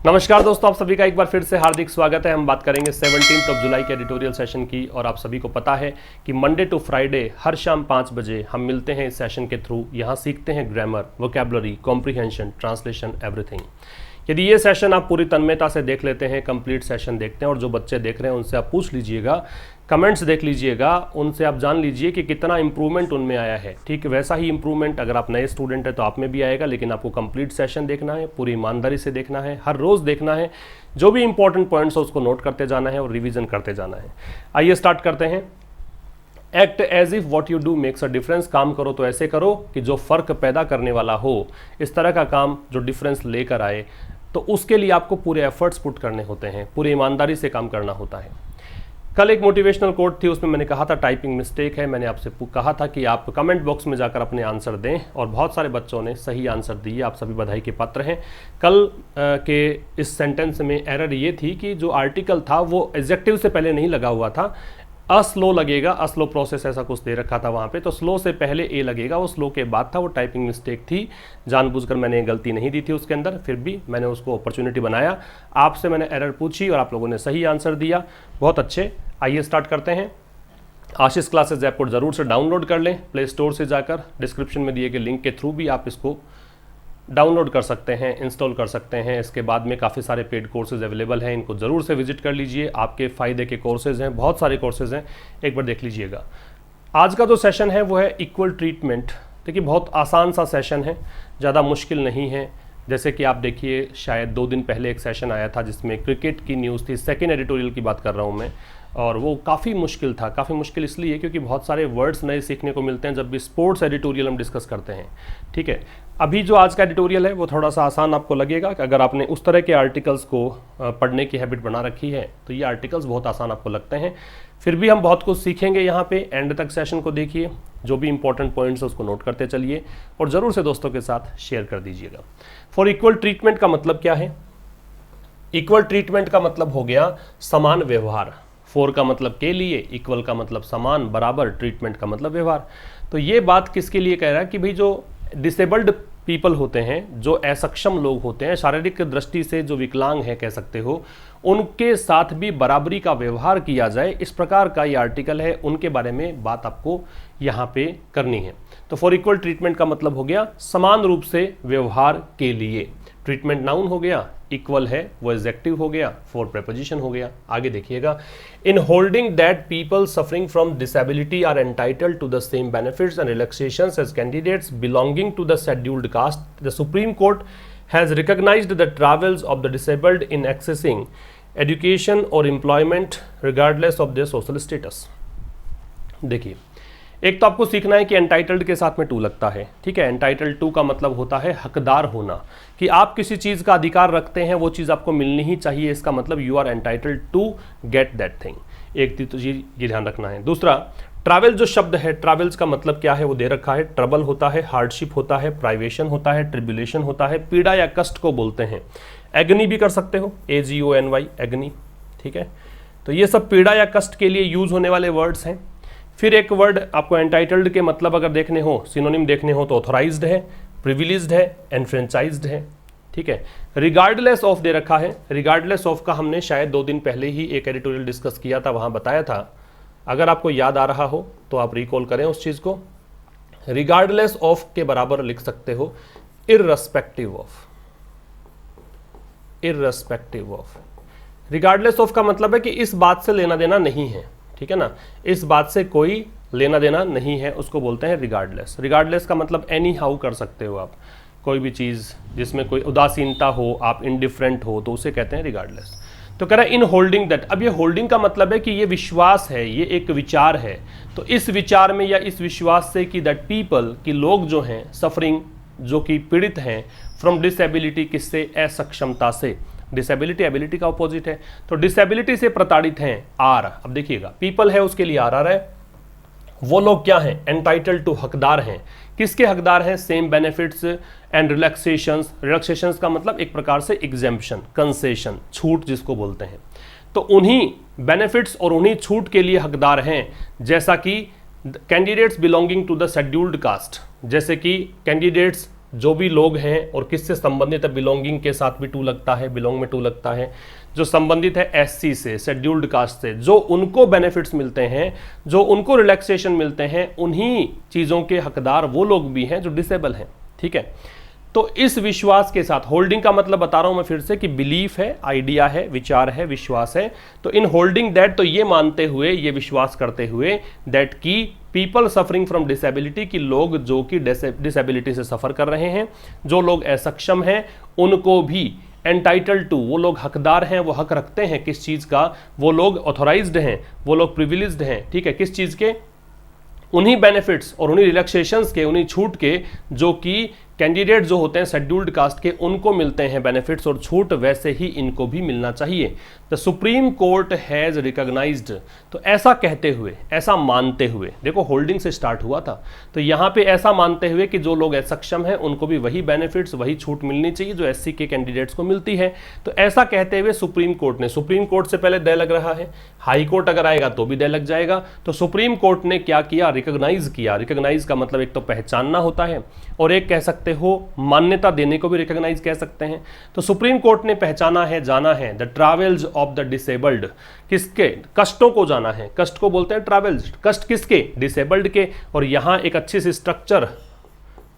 नमस्कार दोस्तों, आप सभी का एक बार फिर से हार्दिक स्वागत है। हम बात करेंगे 17 जुलाई के एडिटोरियल सेशन की। और आप सभी को पता है कि मंडे टू फ्राइडे हर शाम 5 बजे हम मिलते हैं इस सेशन के थ्रू। यहाँ सीखते हैं grammar, vocabulary, comprehension, translation, everything. यदि ये सेशन आप पूरी तन्मयता से देख लेते हैं, कंप्लीट सेशन देखते हैं, और जो बच्चे देख रहे हैं उनसे आप पूछ लीजिएगा, कमेंट्स देख लीजिएगा, उनसे आप जान लीजिए कि कितना इंप्रूवमेंट उनमें आया है। ठीक वैसा ही इंप्रूवमेंट अगर आप नए स्टूडेंट हैं तो आप में भी आएगा, लेकिन आपको कंप्लीट सेशन देखना है, पूरी ईमानदारी से देखना है, हर रोज़ देखना है, जो भी इंपॉर्टेंट पॉइंट्स है उसको नोट करते जाना है और रिवीजन करते जाना है। आइए स्टार्ट करते हैं। Act as if what you do makes a difference. काम करो तो ऐसे करो कि जो फ़र्क पैदा करने वाला हो, इस तरह का काम जो डिफरेंस लेकर आए, तो उसके लिए आपको पूरे एफर्ट्स पुट करने होते हैं, पूरी ईमानदारी से काम करना होता है। कल एक मोटिवेशनल कोट थी, उसमें मैंने कहा था टाइपिंग मिस्टेक है। मैंने आपसे कहा था कि आप कमेंट बॉक्स में जाकर अपने आंसर दें, और बहुत सारे बच्चों ने सही आंसर दिए। आप सभी बधाई के पात्र हैं। कल के इस सेंटेंस में एरर ये थी कि जो आर्टिकल था वो एडजेक्टिव से पहले नहीं लगा हुआ था। अस्लो लगेगा, अस्लो प्रोसेस ऐसा कुछ दे रखा था वहाँ पे, तो स्लो से पहले ए लगेगा, वो स्लो के बाद था। वो टाइपिंग मिस्टेक थी, जानबूझकर मैंने गलती नहीं दी थी उसके अंदर, फिर भी मैंने उसको अपॉर्चुनिटी बनाया। आपसे मैंने एरर पूछी और आप लोगों ने सही आंसर दिया, बहुत अच्छे। आइए स्टार्ट करते हैं। आशीष क्लासेस ऐप को ज़रूर से डाउनलोड कर लें प्ले स्टोर से जाकर। डिस्क्रिप्शन में दिए गए लिंक के थ्रू भी आप इसको डाउनलोड कर सकते हैं, इंस्टॉल कर सकते हैं। इसके बाद में काफ़ी सारे पेड कोर्सेज अवेलेबल हैं, इनको ज़रूर से विजिट कर लीजिए। आपके फ़ायदे के कोर्सेज हैं, बहुत सारे कोर्सेज हैं, एक बार देख लीजिएगा। आज का जो सेशन है वो है इक्वल ट्रीटमेंट। देखिए बहुत आसान सा सेशन है, ज़्यादा मुश्किल नहीं है। जैसे कि आप देखिए, शायद 2 दिन पहले एक सेशन आया था जिसमें क्रिकेट की न्यूज़ थी, सेकेंड एडिटोरियल की बात कर रहा हूँ मैं, और वो काफ़ी मुश्किल था। काफ़ी मुश्किल इसलिए क्योंकि बहुत सारे वर्ड्स नए सीखने को मिलते हैं जब भी स्पोर्ट्स एडिटोरियल हम डिस्कस करते हैं। ठीक है, अभी जो आज का एडिटोरियल है वो थोड़ा सा आसान आपको लगेगा कि अगर आपने उस तरह के आर्टिकल्स को पढ़ने की हैबिट बना रखी है तो ये आर्टिकल्स बहुत आसान आपको लगते हैं। फिर भी हम बहुत कुछ सीखेंगे यहाँ पे। एंड तक सेशन को देखिए, जो भी इंपॉर्टेंट पॉइंट्स है उसको नोट करते चलिए, और ज़रूर से दोस्तों के साथ शेयर कर दीजिएगा। फॉर इक्वल ट्रीटमेंट का मतलब क्या है? इक्वल ट्रीटमेंट का मतलब हो गया समान व्यवहार। फॉर का मतलब के लिए, इक्वल का मतलब समान, बराबर, ट्रीटमेंट का मतलब व्यवहार। तो ये बात किसके लिए कह रहा है कि भाई जो डिसेबल्ड पीपल होते हैं, जो असक्षम लोग होते हैं, शारीरिक दृष्टि से जो विकलांग है कह सकते हो, उनके साथ भी बराबरी का व्यवहार किया जाए, इस प्रकार का ये आर्टिकल है। उनके बारे में बात आपको यहाँ पे करनी है। तो फॉर इक्वल ट्रीटमेंट का मतलब हो गया समान रूप से व्यवहार के लिए। ट्रीटमेंट नाउन हो गया, इक्वल है वो एडजेक्टिव हो गया, फॉर प्रेपोजिशन हो गया। आगे देखिएगा, in holding that people suffering from disability are entitled to the same benefits and relaxations as candidates belonging to the scheduled caste, the Supreme Court has recognised the travails of the disabled in accessing education और employment regardless of their social status. देखिए, एक तो आपको सीखना है कि entitled के साथ में टू लगता है। ठीक है, एंटाइटल्ड टू का मतलब होता है हकदार होना, कि आप किसी चीज़ का अधिकार रखते हैं, वो चीज़ आपको मिलनी ही चाहिए। इसका मतलब you are entitled to get that thing. एक तो ये ध्यान रखना है। दूसरा, ट्रैवल जो शब्द है, ट्रैवल्स का मतलब क्या है वो दे रखा है। ट्रबल होता है, हार्डशिप होता है, प्राइवेशन होता है, ट्रिब्यूलेशन होता है, पीड़ा या कष्ट को बोलते हैं। एग्नी भी कर सकते हो, AGONY, एग्नी। ठीक है, तो ये सब पीड़ा या कष्ट के लिए यूज होने वाले वर्ड्स हैं। फिर एक वर्ड आपको एंटाइटल्ड के मतलब अगर देखने हो, सिनोनिम देखने हो, तो ऑथोराइज्ड है, प्रिविलेज्ड है, एनफ्रेंचाइज्ड है। ठीक है, रिगार्डलेस ऑफ दे रखा है। रिगार्डलेस ऑफ का हमने शायद 2 दिन पहले ही एक एडिटोरियल डिस्कस किया था, वहाँ बताया था। अगर आपको याद आ रहा हो तो आप रिकॉल करें उस चीज़ को। रिगार्डलेस ऑफ के बराबर लिख सकते हो irrespective of. Irrespective of, regardless of का मतलब है कि इस बात से लेना देना नहीं है। ठीक है ना, इस बात से कोई लेना देना नहीं है, उसको बोलते हैं रिगार्डलेस। रिगार्डलेस का मतलब एनी हाउ कर सकते हो आप, कोई भी चीज़ जिसमें कोई उदासीनता हो, आप इनडिफरेंट हो, तो उसे कहते हैं रिगार्डलेस। तो कह रहा है इन होल्डिंग दैट। अब ये होल्डिंग का मतलब है कि ये विश्वास है, ये एक विचार है। तो इस विचार में या इस विश्वास से कि दैट पीपल, कि लोग जो हैं, सफरिंग जो कि पीड़ित हैं, फ्रॉम डिसेबिलिटी, किससे, असक्षमता से। डिसेबिलिटी एबिलिटी का अपोजिट है, तो डिसेबिलिटी से प्रताड़ित हैं, आर। अब देखिएगा, पीपल है उसके लिए आर है। वो लोग क्या हैं? एंटाइटल्ड टू, हकदार हैं। किसके हकदार हैं? Same benefits and relaxations. Relaxations का मतलब एक प्रकार से एग्जेम्पशन, कंसेशन, छूट जिसको बोलते हैं। तो उन्हीं बेनिफिट्स और उन्हीं छूट के लिए हकदार हैं, जैसा कि candidates belonging to the scheduled caste, जैसे कि कैंडिडेट्स जो भी लोग हैं और किससे संबंधित है, बिलोंगिंग के साथ भी टू लगता है, बिलोंग में टू लगता है, जो संबंधित है एससी से, शेड्यूल्ड कास्ट से, जो उनको बेनिफिट्स मिलते हैं, जो उनको रिलैक्सेशन मिलते हैं, उन्हीं चीज़ों के हकदार वो लोग भी हैं जो डिसेबल हैं। ठीक है, तो इस विश्वास के साथ, होल्डिंग का मतलब बता रहा हूं मैं फिर से कि बिलीफ है, आइडिया है, विचार है, विश्वास है। तो इन होल्डिंग दैट, तो ये मानते हुए, ये विश्वास करते हुए दैट की पीपल सफरिंग फ्रॉम डिसेबिलिटी, कि लोग जो कि डिसेबिलिटी से सफर कर रहे हैं, जो लोग असक्षम हैं, उनको भी एंटाइटल्ड टू, वो लोग हकदार हैं, वो हक रखते हैं किस चीज़ का, वो लोग ऑथोराइज्ड हैं, वो लोग प्रिविलेज्ड हैं। ठीक है, किस चीज़ के, उन्हीं बेनिफिट्स और उन्हीं रिलैक्सेशंस के, उन्हीं छूट के जो कि कैंडिडेट जो होते हैं शेड्यूल्ड कास्ट के, उनको मिलते हैं बेनिफिट्स और छूट, वैसे ही इनको भी मिलना चाहिए। The Supreme Court has recognised, तो ऐसा कहते हुए, ऐसा मानते हुए, देखो होल्डिंग से स्टार्ट हुआ था, तो यहाँ पे ऐसा मानते हुए कि जो लोग सक्षम हैं उनको भी वही बेनिफिट्स, वही छूट मिलनी चाहिए जो एससी के कैंडिडेट्स को मिलती है। तो ऐसा कहते हुए सुप्रीम कोर्ट ने, सुप्रीम कोर्ट से पहले दे लग रहा है, हाई कोर्ट अगर आएगा तो भी दे लग जाएगा, तो सुप्रीम कोर्ट ने क्या किया, रिकॉग्नाइज किया। रिकॉग्नाइज का मतलब एक तो पहचानना होता है और एक कह सकते हो मान्यता देने को भी रिकॉग्नाइज कह सकते हैं। तो सुप्रीम कोर्ट ने पहचाना है, जाना है the travails of the disabled, किसके, कष्टों को जाना है, कष्ट को बोलते हैं ट्रैवल्स, कष्ट किसके, डिसेबल्ड के। और यहां एक अच्छी सी स्ट्रक्चर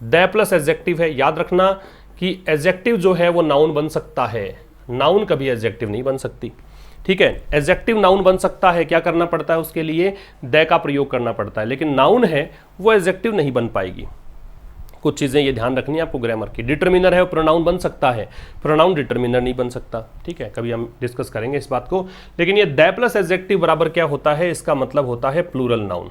द प्लस एडजेक्टिव है, याद रखना कि एडजेक्टिव जो है वो नाउन बन सकता है, नाउन कभी एडजेक्टिव नहीं बन सकती। ठीक है, एडजेक्टिव नाउन बन सकता है, क्या करना पड़ता है उसके लिए, द का प्रयोग करना पड़ता है, लेकिन नाउन है वो एडजेक्टिव नहीं बन पाएगी। कुछ चीज़ें ये ध्यान रखनी है आपको ग्रामर की। डिटर्मिनर है वो प्रोनाउन बन सकता है, प्रोनाउन डिटर्मिनर नहीं बन सकता। ठीक है, कभी हम डिस्कस करेंगे इस बात को। लेकिन ये द प्लस एडजेक्टिव बराबर क्या होता है, इसका मतलब होता है प्लूरल नाउन।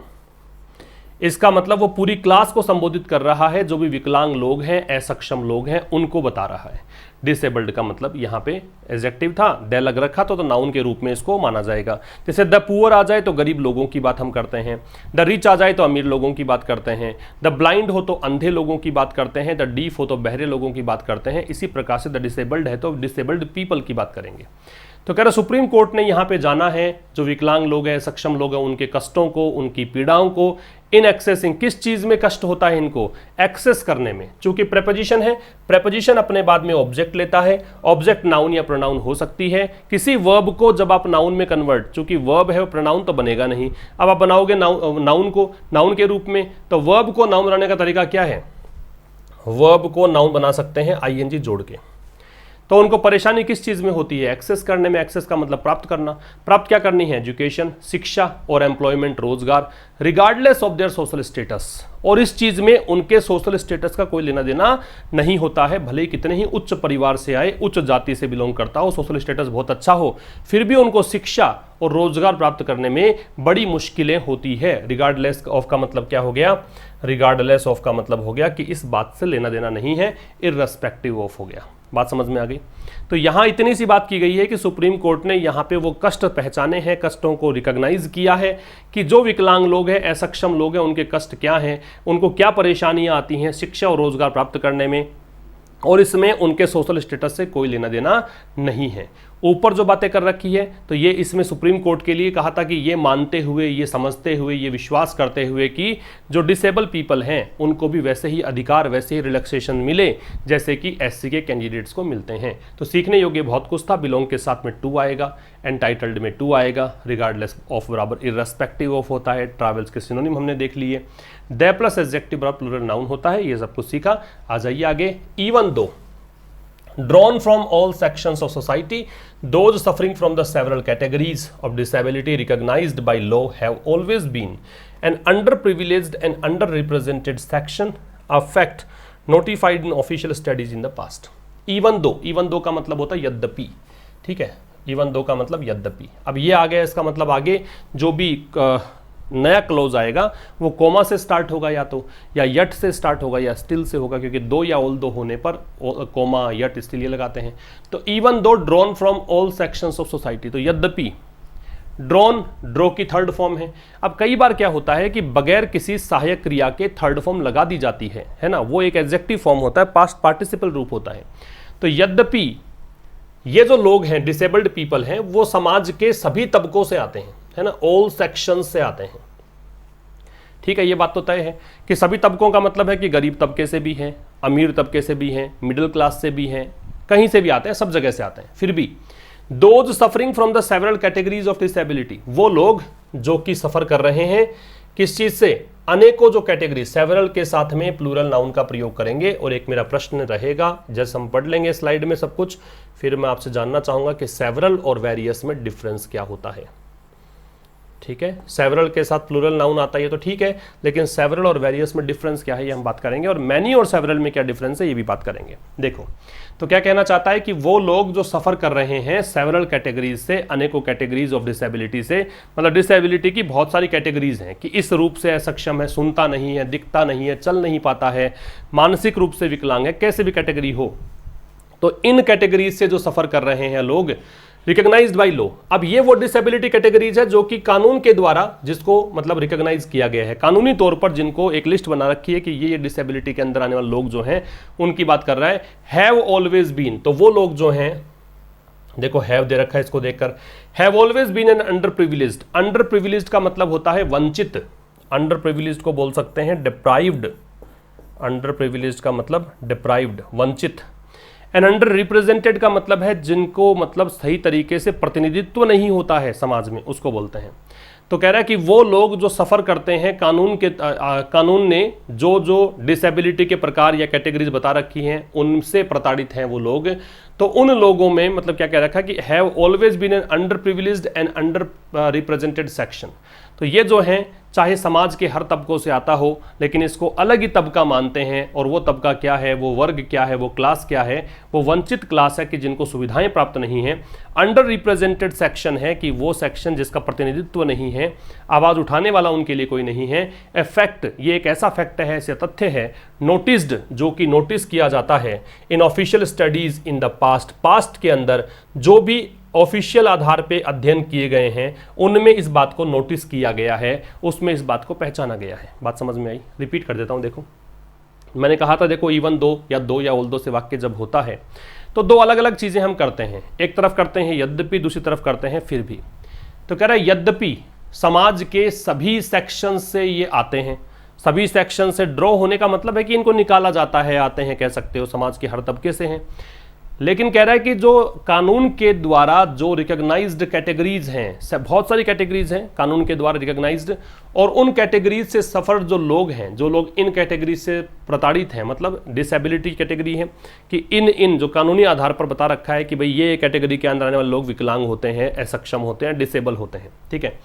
इसका मतलब वो पूरी क्लास को संबोधित कर रहा है, जो भी विकलांग लोग हैं, असक्षम लोग हैं, उनको बता रहा है। डिसेबल्ड का मतलब यहाँ पे एडजेक्टिव था, द लग रखा तो नाउन के रूप में इसको माना जाएगा। जैसे द पुअर आ जाए तो गरीब लोगों की बात हम करते हैं, द रिच आ जाए तो अमीर लोगों की बात करते हैं, द ब्लाइंड हो तो अंधे लोगों की बात करते हैं, द डीफ हो तो बहरे लोगों की बात करते हैं। इसी प्रकार से द डिसेबल्ड है तो डिसेबल्ड पीपल की बात करेंगे। तो कह रहा सुप्रीम कोर्ट ने यहाँ पे जाना है, जो विकलांग लोग हैं, सक्षम लोग हैं, उनके कष्टों को, उनकी पीड़ाओं को, इन एक्सेसिंग, किस चीज में कष्ट होता है इनको, एक्सेस करने में। चूंकि प्रेपोजिशन है, प्रेपोजिशन अपने बाद में ऑब्जेक्ट लेता है, ऑब्जेक्ट नाउन या प्रोनाउन हो सकती है। किसी वर्ब को जब आप नाउन में कन्वर्ट, चूंकि वर्ब है वो प्रोनाउन तो बनेगा नहीं, अब आप बनाओगे नाउन को नाउन के रूप में, तो वर्ब को नाउन बनाने का तरीका क्या है, वर्ब को नाउन बना सकते हैं आईएनजी जोड़ के। तो उनको परेशानी किस चीज में होती है, एक्सेस करने में। एक्सेस का मतलब प्राप्त करना, प्राप्त क्या करनी है, एजुकेशन, शिक्षा और एम्प्लॉयमेंट, रोजगार, regardless of their social status. और इस चीज में उनके सोशल स्टेटस का कोई लेना देना नहीं होता है, भले ही कितने ही उच्च परिवार से आए, उच्च जाति से बिलोंग करता हो, सोशल स्टेटस बहुत अच्छा हो, फिर भी उनको शिक्षा और रोजगार प्राप्त करने में बड़ी मुश्किलें होती है। रिगार्डलेस ऑफ का मतलब क्या हो गया, रिगार्डलेस ऑफ का मतलब हो गया कि इस बात से लेना देना नहीं है, इररेस्पेक्टिव ऑफ हो गया। बात समझ में आ गई। तो यहां इतनी सी बात की गई है कि सुप्रीम कोर्ट ने यहां पे वो कष्ट पहचाने हैं, कष्टों को रिकॉग्नाइज किया है कि जो विकलांग लोग हैं, असक्षम लोग हैं, उनके कष्ट क्या हैं, उनको क्या परेशानियां आती हैं शिक्षा और रोजगार प्राप्त करने में, और इसमें उनके सोशल स्टेटस से कोई लेना देना नहीं है। ऊपर जो बातें कर रखी है तो ये इसमें सुप्रीम कोर्ट के लिए कहा था कि ये मानते हुए, ये समझते हुए, ये विश्वास करते हुए कि जो डिसेबल पीपल हैं उनको भी वैसे ही अधिकार, वैसे ही रिलैक्सेशन मिले जैसे कि एससी के कैंडिडेट्स को मिलते हैं। तो सीखने योग्य बहुत कुछ था। बिलोंग के साथ में टू आएगा, एंटाइटल्ड में टू आएगा, रिगार्डलेस ऑफ बराबर इररेस्पेक्टिव ऑफ होता है, ट्रैवल्स के सिनोनिम हमने देख लिए, द प्लस एडजेक्टिव बराबर प्लूरल नाउन होता है। ये सब कुछ सीखा। आ जाइए आगे। Even though drawn from all sections of society, those suffering from the several categories of disability recognized by law have always been an underprivileged and underrepresented section of fact notified in official studies in the past. even though का मतलब होता है यद्यपि, ठीक है, even though का मतलब यद्यपि। अब ये आ गया, इसका मतलब आगे जो भी नया क्लोज आएगा वो कोमा से स्टार्ट होगा, या यट से स्टार्ट होगा, या स्टिल से होगा, क्योंकि दो या ऑल दो होने पर कोमा, यट, स्टिल ये लगाते हैं। तो even though drawn from all sections of society, तो यद्यपि ड्रॉन, ड्रॉ की थर्ड फॉर्म है। अब कई बार क्या होता है कि बगैर किसी सहायक क्रिया के थर्ड फॉर्म लगा दी जाती है ना, वो एक एडजेक्टिव फॉर्म होता है, पास्ट पार्टिसिपल रूप होता है। तो यद्यपि ये जो लोग हैं, डिसेबल्ड पीपल हैं, वो समाज के सभी तबकों से आते हैं, है ना, ऑल सेक्शंस से आते हैं। ठीक है, ये बात तो तय है कि सभी तबकों का मतलब है कि गरीब तबके से भी हैं, अमीर तबके से भी हैं, मिडिल क्लास से भी हैं, कहीं से भी आते हैं, सब जगह से आते हैं। फिर भी those suffering from the several categories of disability, वो लोग जो कि सफर कर रहे हैं किस चीज से, अनेकों जो कैटेगरी, सेवरल के साथ में प्लूरल नाउन का प्रयोग करेंगे। और एक मेरा प्रश्न रहेगा, जैसे हम पढ़ लेंगे स्लाइड में सब कुछ, फिर मैं आपसे जानना चाहूंगा कि सेवरल और वेरियस में डिफरेंस क्या होता है। ठीक है, सेवरल के साथ प्लूरल नाउन आता है तो ठीक है, लेकिन सेवरल और वेरियस में डिफरेंस क्या है ये हम बात करेंगे, और मैनी और सेवरल में क्या डिफरेंस है ये भी बात करेंगे। देखो तो क्या कहना चाहता है कि वो लोग जो सफर कर रहे हैं सेवरल कैटेगरीज से, अनेकों कैटेगरीज ऑफ डिसेबिलिटी से, मतलब डिसेबिलिटी की बहुत सारी कैटेगरीज हैं कि इस रूप से असक्षम है, सुनता नहीं है, दिखता नहीं है, चल नहीं पाता है, मानसिक रूप से विकलांग है, कैसे भी कैटेगरी हो, तो इन कैटेगरीज से जो सफर कर रहे हैं लोग रिकॉग्नाइज्ड बाय लॉ। अब ये वो डिसेबिलिटी कैटेगरीज है जो कि कानून के द्वारा जिसको मतलब रिकॉग्नाइज किया गया है, कानूनी तौर पर जिनको एक लिस्ट बना रखी है कि ये डिसेबिलिटी के अंदर आने वाले लोग जो हैं उनकी बात कर रहा है। हैव ऑलवेज बीन, तो वो लोग जो हैं, देखो हैव दे रखा है, इसको देखकर have always been an underprivileged. Underprivileged का मतलब होता है वंचित, अंडर प्रिविलेज्ड को बोल सकते हैं डिप्राइव्ड, अंडर प्रिविलेज्ड का मतलब डिप्राइव्ड, वंचित। एंड अंडर रिप्रेजेंटेड का मतलब है जिनको मतलब सही तरीके से प्रतिनिधित्व नहीं होता है समाज में, उसको बोलते हैं। तो कह रहा है कि वो लोग जो सफ़र करते हैं कानून ने जो जो डिसेबिलिटी के प्रकार या कैटेगरीज बता रखी हैं उनसे प्रताड़ित हैं वो लोग, तो उन लोगों में मतलब क्या कह रखा है कि have always been an underprivileged and underrepresented section. तो ये जो हैं चाहे समाज के हर तबकों से आता हो, लेकिन इसको अलग ही तबका मानते हैं, और वो तबका क्या है, वो वर्ग क्या है, वो क्लास क्या है, वो वंचित क्लास है कि जिनको सुविधाएं प्राप्त नहीं हैं। अंडर रिप्रेजेंटेड सेक्शन है कि वो सेक्शन जिसका प्रतिनिधित्व नहीं है, आवाज़ उठाने वाला उनके लिए कोई नहीं है। ए फैक्ट, ये एक ऐसा फैक्ट है, ऐसे तथ्य है, नोटिस्ड जो कि नोटिस किया जाता है इन official studies in the past के अंदर जो भी ऑफिशियल आधार पे अध्ययन किए गए हैं उनमें इस बात को नोटिस किया गया है, उसमें इस बात को पहचाना गया है। बात समझ में आई? रिपीट कर देता हूं। देखो मैंने कहा था, देखो इवन दो या ऑल दो से वाक्य जब होता है तो दो अलग अलग चीजें हम करते हैं, एक तरफ करते हैं यद्यपि, दूसरी तरफ करते हैं फिर भी। तो कह रहा है यद्यपि समाज के सभी सेक्शन से ये आते हैं, सभी सेक्शन से ड्रॉ होने का मतलब है कि इनको निकाला जाता है, आते हैं कह सकते हो, समाज के हर तबके से हैं। लेकिन कह रहा है कि जो कानून के द्वारा जो रिकॉग्नाइज्ड कैटेगरीज हैं, बहुत सारी कैटेगरीज हैं कानून के द्वारा रिकॉग्नाइज्ड, और उन कैटेगरीज से सफ़र जो लोग हैं, जो लोग इन कैटेगरीज से प्रताड़ित हैं, मतलब डिसेबिलिटी कैटेगरी है कि इन जो कानूनी आधार पर बता रखा है कि भाई ये कैटेगरी के अंदर आने वाले लोग विकलांग होते हैं, असक्षम होते हैं, डिसेबल होते हैं, ठीक है।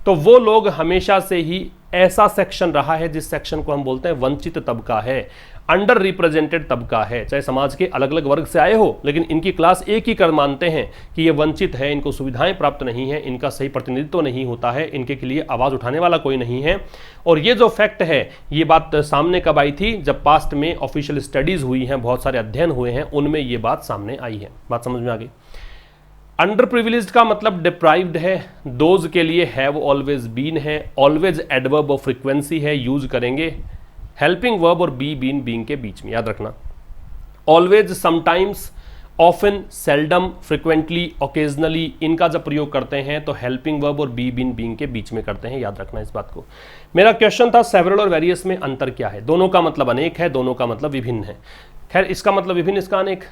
तो वो लोग हमेशा से ही ऐसा सेक्शन रहा है जिस सेक्शन को हम बोलते हैं वंचित तबका है, अंडर रिप्रेजेंटेड तबका है। चाहे समाज के अलग अलग वर्ग से आए हो, लेकिन इनकी क्लास एक ही कर मानते हैं कि ये वंचित है, इनको सुविधाएं प्राप्त नहीं है, इनका सही प्रतिनिधित्व नहीं होता है, इनके के लिए आवाज़ उठाने वाला कोई नहीं है। और ये जो फैक्ट है, ये बात सामने कब आई थी? जब पास्ट में ऑफिशियल स्टडीज़ हुई हैं, बहुत सारे अध्ययन हुए हैं, उनमें ये बात सामने आई है। बात समझ में आ गई? अंडर प्रिविलेज्ड का मतलब डिप्राइव्ड है, दोज के लिए हैव ऑलवेज बीन है, ऑलवेज एडवर्ब ऑफ फ्रीक्वेंसी है, यूज करेंगे हेल्पिंग वर्ब और बी बीन बीइंग के बीच में, याद रखना। Always, sometimes, often, seldom, frequently, occasionally, इनका जब प्रयोग करते हैं तो हेल्पिंग वर्ब और बी बीन बीइंग के बीच में करते हैं, याद रखना इस बात को। मेरा क्वेश्चन था सेवरल और वेरियस में अंतर क्या है? दोनों का मतलब अनेक है, दोनों का मतलब विभिन्न है। खैर इसका मतलब विभिन्न, इसका अनेक,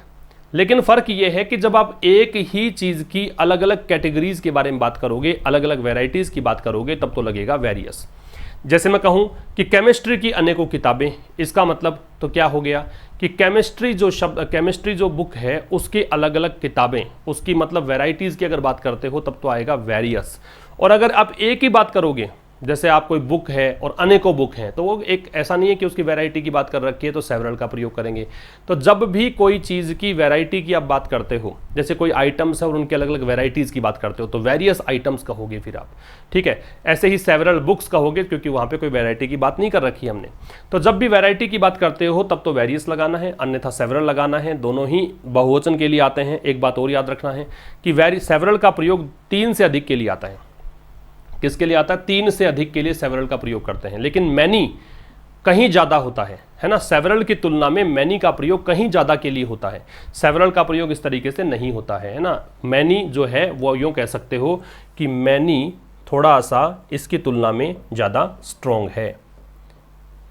लेकिन फ़र्क यह है कि जब आप एक ही चीज़ की अलग अलग कैटेगरीज के बारे में बात करोगे, अलग अलग वेराइटीज़ की बात करोगे, तब तो लगेगा वेरियस। जैसे मैं कहूँ कि केमिस्ट्री की अनेकों किताबें, इसका मतलब तो क्या हो गया कि केमिस्ट्री जो बुक है उसकी अलग अलग किताबें, उसकी मतलब वेराइटीज़ की अगर बात करते हो तब तो आएगा वेरियस। और अगर आप एक ही बात करोगे, जैसे आप कोई बुक है और अनेकों बुक हैं, तो वो एक ऐसा नहीं है कि उसकी वैरायटी की बात कर रखी है तो सेवरल का प्रयोग करेंगे। तो जब भी कोई चीज़ की वैरायटी की आप बात करते हो, जैसे कोई आइटम्स है और उनके अलग अलग वैरायटीज़ की बात करते हो, तो वेरियस आइटम्स कहोगे फिर आप, ठीक है। ऐसे ही सेवरल बुक्स कहोगे क्योंकि वहाँ पे कोई वैरायटी की बात नहीं कर रखी हमने। तो जब भी वैरायटी की बात करते हो तब तो वेरियस लगाना है, अन्यथा सेवरल लगाना है। दोनों ही बहुवचन के लिए आते हैं। एक बात और याद रखना है कि सेवरल का प्रयोग 3 से अधिक के लिए आता है। किसके लिए आता है? 3 से अधिक के लिए सेवरल का प्रयोग करते हैं। लेकिन मैनी कहीं ज़्यादा होता है ना, सेवरल की तुलना में मैनी का प्रयोग कहीं ज़्यादा के लिए होता है। सेवरल का प्रयोग इस तरीके से नहीं होता है ना। मैनी जो है वो यूँ कह सकते हो कि मैनी थोड़ा सा इसकी तुलना में ज़्यादा स्ट्रॉन्ग है,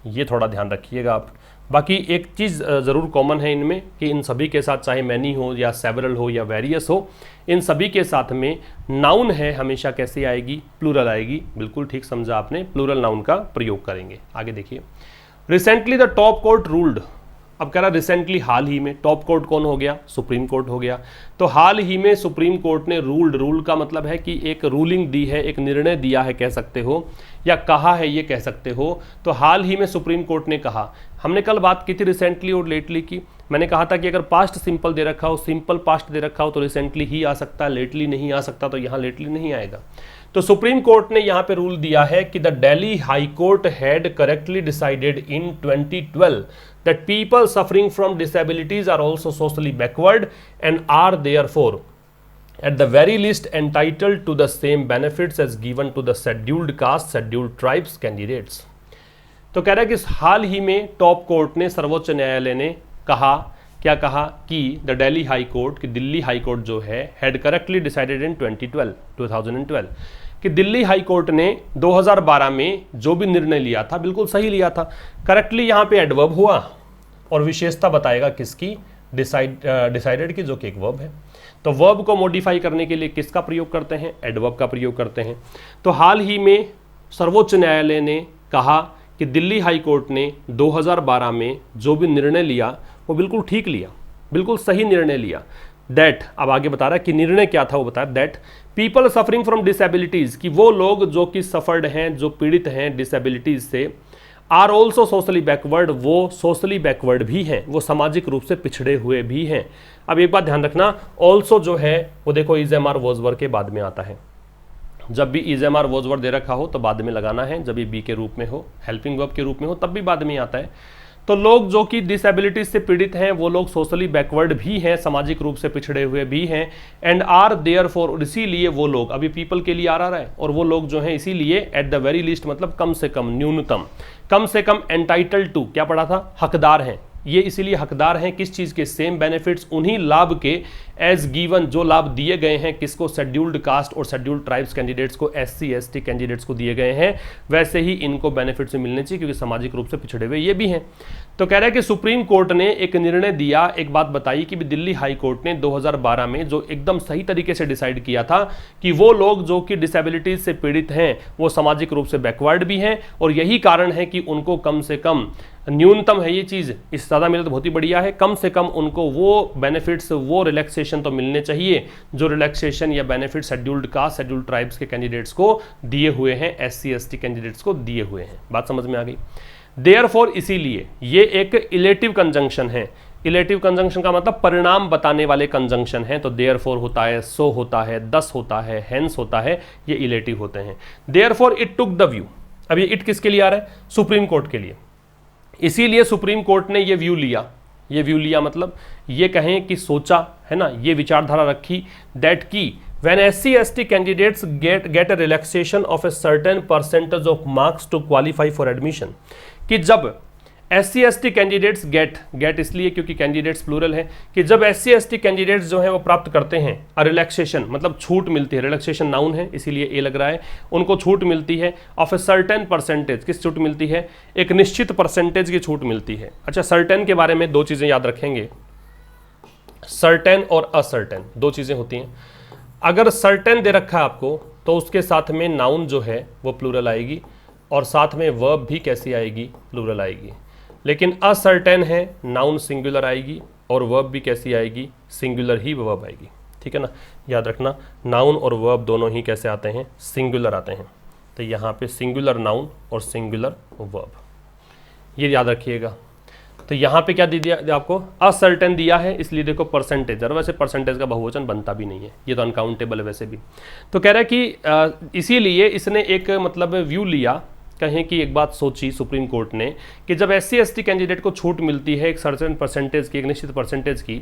ये थोड़ा ध्यान रखिएगा आप। बाकी एक चीज़ ज़रूर कॉमन है इनमें कि इन सभी के साथ चाहे मैनी हो या सेवरल हो या वेरियस हो, इन सभी के साथ में नाउन है हमेशा कैसे आएगी, प्लूरल आएगी। बिल्कुल ठीक समझा आपने, प्लूरल नाउन का प्रयोग करेंगे। आगे देखिए, recently the top court ruled. अब कह रहा रिसेंटली, हाल ही में। टॉप कोर्ट कौन हो गया, सुप्रीम कोर्ट हो गया। तो हाल ही में सुप्रीम कोर्ट ने रूल्ड, रूल का मतलब है कि एक रूलिंग दी है, एक निर्णय दिया है कह सकते हो, या कहा है ये कह सकते हो। तो हाल ही में सुप्रीम कोर्ट ने कहा। हमने कल बात की थी रिसेंटली और लेटली की। मैंने कहा था कि अगर पास्ट सिंपल दे रखा हो, सिंपल पास्ट दे रखा हो तो रिसेंटली ही आ सकता है, लेटली नहीं आ सकता, तो यहाँ लेटली नहीं आएगा। तो सुप्रीम कोर्ट ने यहाँ पे रूल दिया है कि the Delhi High Court had correctly decided in 2012 that people suffering from disabilities are also socially backward and are therefore at the very least entitled to the same benefits as given to the scheduled caste, scheduled tribes candidates। तो कह रहा है कि हाल ही में top court ने, सर्वोच्च न्यायालय ने कहा, क्या कहा कि द दिल्ली हाई कोर्ट, कि दिल्ली हाई कोर्ट जो है, हैड करेक्टली डिसाइडेड इन 2012 कि दिल्ली हाई कोर्ट ने 2012 में जो भी निर्णय लिया था बिल्कुल सही लिया था। करेक्टली यहाँ पे एडवर्ब हुआ और विशेषता बताएगा किसकी, डिसाइडेड की, जो कि एक वर्ब है। तो वर्ब को मॉडिफाई करने के लिए किसका प्रयोग करते हैं, एडवर्ब का प्रयोग करते हैं। तो हाल ही में सर्वोच्च न्यायालय ने कहा कि दिल्ली हाई कोर्ट ने 2012 में जो भी निर्णय लिया वो बिल्कुल ठीक लिया, बिल्कुल सही निर्णय लिया। दैट, अब आगे बता रहा है कि निर्णय क्या था, वो बताया that people suffering from disabilities, कि वो लोग जो कि सफर्ड हैं, जो पीड़ित हैं डिसेबिलिटीज से, आर ऑल्सो सोशली बैकवर्ड, वो सोशली बैकवर्ड भी हैं, वो सामाजिक रूप से पिछड़े हुए भी हैं। अब एक बात ध्यान रखना, ऑल्सो जो है वो देखो इज एम आर वॉज वर के बाद में आता है। जब भी इज एम आर वॉज वर दे रखा हो तो बाद में लगाना है, जब ये बी के रूप में हो, हेल्पिंग वर्ब के रूप में हो, तब भी बाद में आता है। तो लोग जो कि डिसेबिलिटीज से पीड़ित हैं वो लोग सोशली बैकवर्ड भी हैं, सामाजिक रूप से पिछड़े हुए भी हैं, एंड आर देयर फॉर, इसीलिए वो लोग, अभी पीपल के लिए आ रहा है, और वो लोग जो हैं इसीलिए एट द वेरी लीस्ट मतलब कम से कम, न्यूनतम, कम से कम एंटाइटल्ड टू, क्या पढ़ा था, हकदार हैं। ये इसीलिए हकदार हैं किस चीज़ के, सेम बेनिफिट्स, उन्हीं लाभ के, एज गिवन, जो लाभ दिए गए हैं किसको, शेड्यूल्ड कास्ट और शेड्यूल्ड ट्राइब्स कैंडिडेट्स को, SC ST कैंडिडेट्स को दिए गए हैं, वैसे ही इनको बेनिफिट्स मिलने चाहिए क्योंकि सामाजिक रूप से पिछड़े हुए ये भी हैं। तो कह रहा है कि सुप्रीम कोर्ट ने एक निर्णय दिया, एक बात बताई कि दिल्ली हाई कोर्ट ने 2012 में जो एकदम सही तरीके से डिसाइड किया था कि वो लोग जो कि डिसेबिलिटीज से पीड़ित हैं वो सामाजिक रूप से बैकवर्ड भी हैं, और यही कारण है कि उनको कम से कम, न्यूनतम है ये चीज़, इस ज़्यादा मिले तो बहुत ही बढ़िया है, कम से कम उनको वो बेनिफिट्स, वो रिलैक्सेशन तो मिलने चाहिए जो रिलैक्सेशन या benefit scheduled caste, scheduled tribes के कैंडिडेट्स को दिए हुए हैं, SC ST कैंडिडेट्स को दिए हुए हैं। बात समझ में आ गई। देयरफॉर, इसीलिए, ये एक इलेटिव कंजंक्शन है। इलेटिव कंजंक्शन का मतलब परिणाम बताने वाले कंजंक्शन है। तो देयरफॉर होता है, सो होता है, दस होता है, हेंस होता है, ये इलेटिव होते हैं। Therefore it took the view, अब ये इट किसके लिए आ रहा है, सुप्रीम कोर्ट के लिए। इसीलिए सुप्रीम कोर्ट ने ये व्यू लिया, ये व्यू लिया मतलब ये कहें कि सोचा, है ना, ये विचारधारा रखी, दैट की when SC ST candidates get a relaxation of a certain percentage of marks to qualify for admission, कि जब SC ST कैंडिडेट्स गेट इसलिए क्योंकि कैंडिडेट्स प्लूरल है, कि जब SC ST कैंडिडेट्स जो है वो प्राप्त करते हैं रिलैक्सेशन, मतलब छूट मिलती है, रिलैक्सेशन नाउन है इसीलिए ए लग रहा है, उनको छूट मिलती है ऑफ ए सर्टेन परसेंटेज, किस छूट मिलती है, एक निश्चित परसेंटेज की छूट मिलती है। अच्छा, सर्टेन के बारे में दो चीज़ें याद रखेंगे, सर्टेन और असर्टेन, दो चीज़ें होती हैं। अगर सर्टेन दे रखा है आपको तो उसके साथ में नाउन जो है वो प्लूरल आएगी, और साथ में वर्ब भी कैसी आएगी, प्लूरल आएगी। लेकिन असर्टेन है, नाउन सिंगुलर आएगी और वर्ब भी कैसी आएगी, सिंगुलर ही वर्ब आएगी। ठीक है ना, याद रखना, नाउन और वर्ब दोनों ही कैसे आते हैं, सिंगुलर आते हैं। तो यहाँ पे सिंगुलर नाउन और सिंगुलर वर्ब, ये याद रखिएगा। तो यहाँ पे क्या दे दिया आपको, असर्टेन दिया है, इसलिए देखो परसेंटेज, और वैसे परसेंटेज का बहुवचन बनता भी नहीं है, ये तो अनकाउंटेबल है वैसे भी। तो कह रहा है कि इसीलिए इसने एक मतलब व्यू लिया, कहें कि एक बात सोची सुप्रीम कोर्ट ने कि जब SC ST कैंडिडेट को छूट मिलती है एक सर्टेन परसेंटेज की, एक निश्चित परसेंटेज की,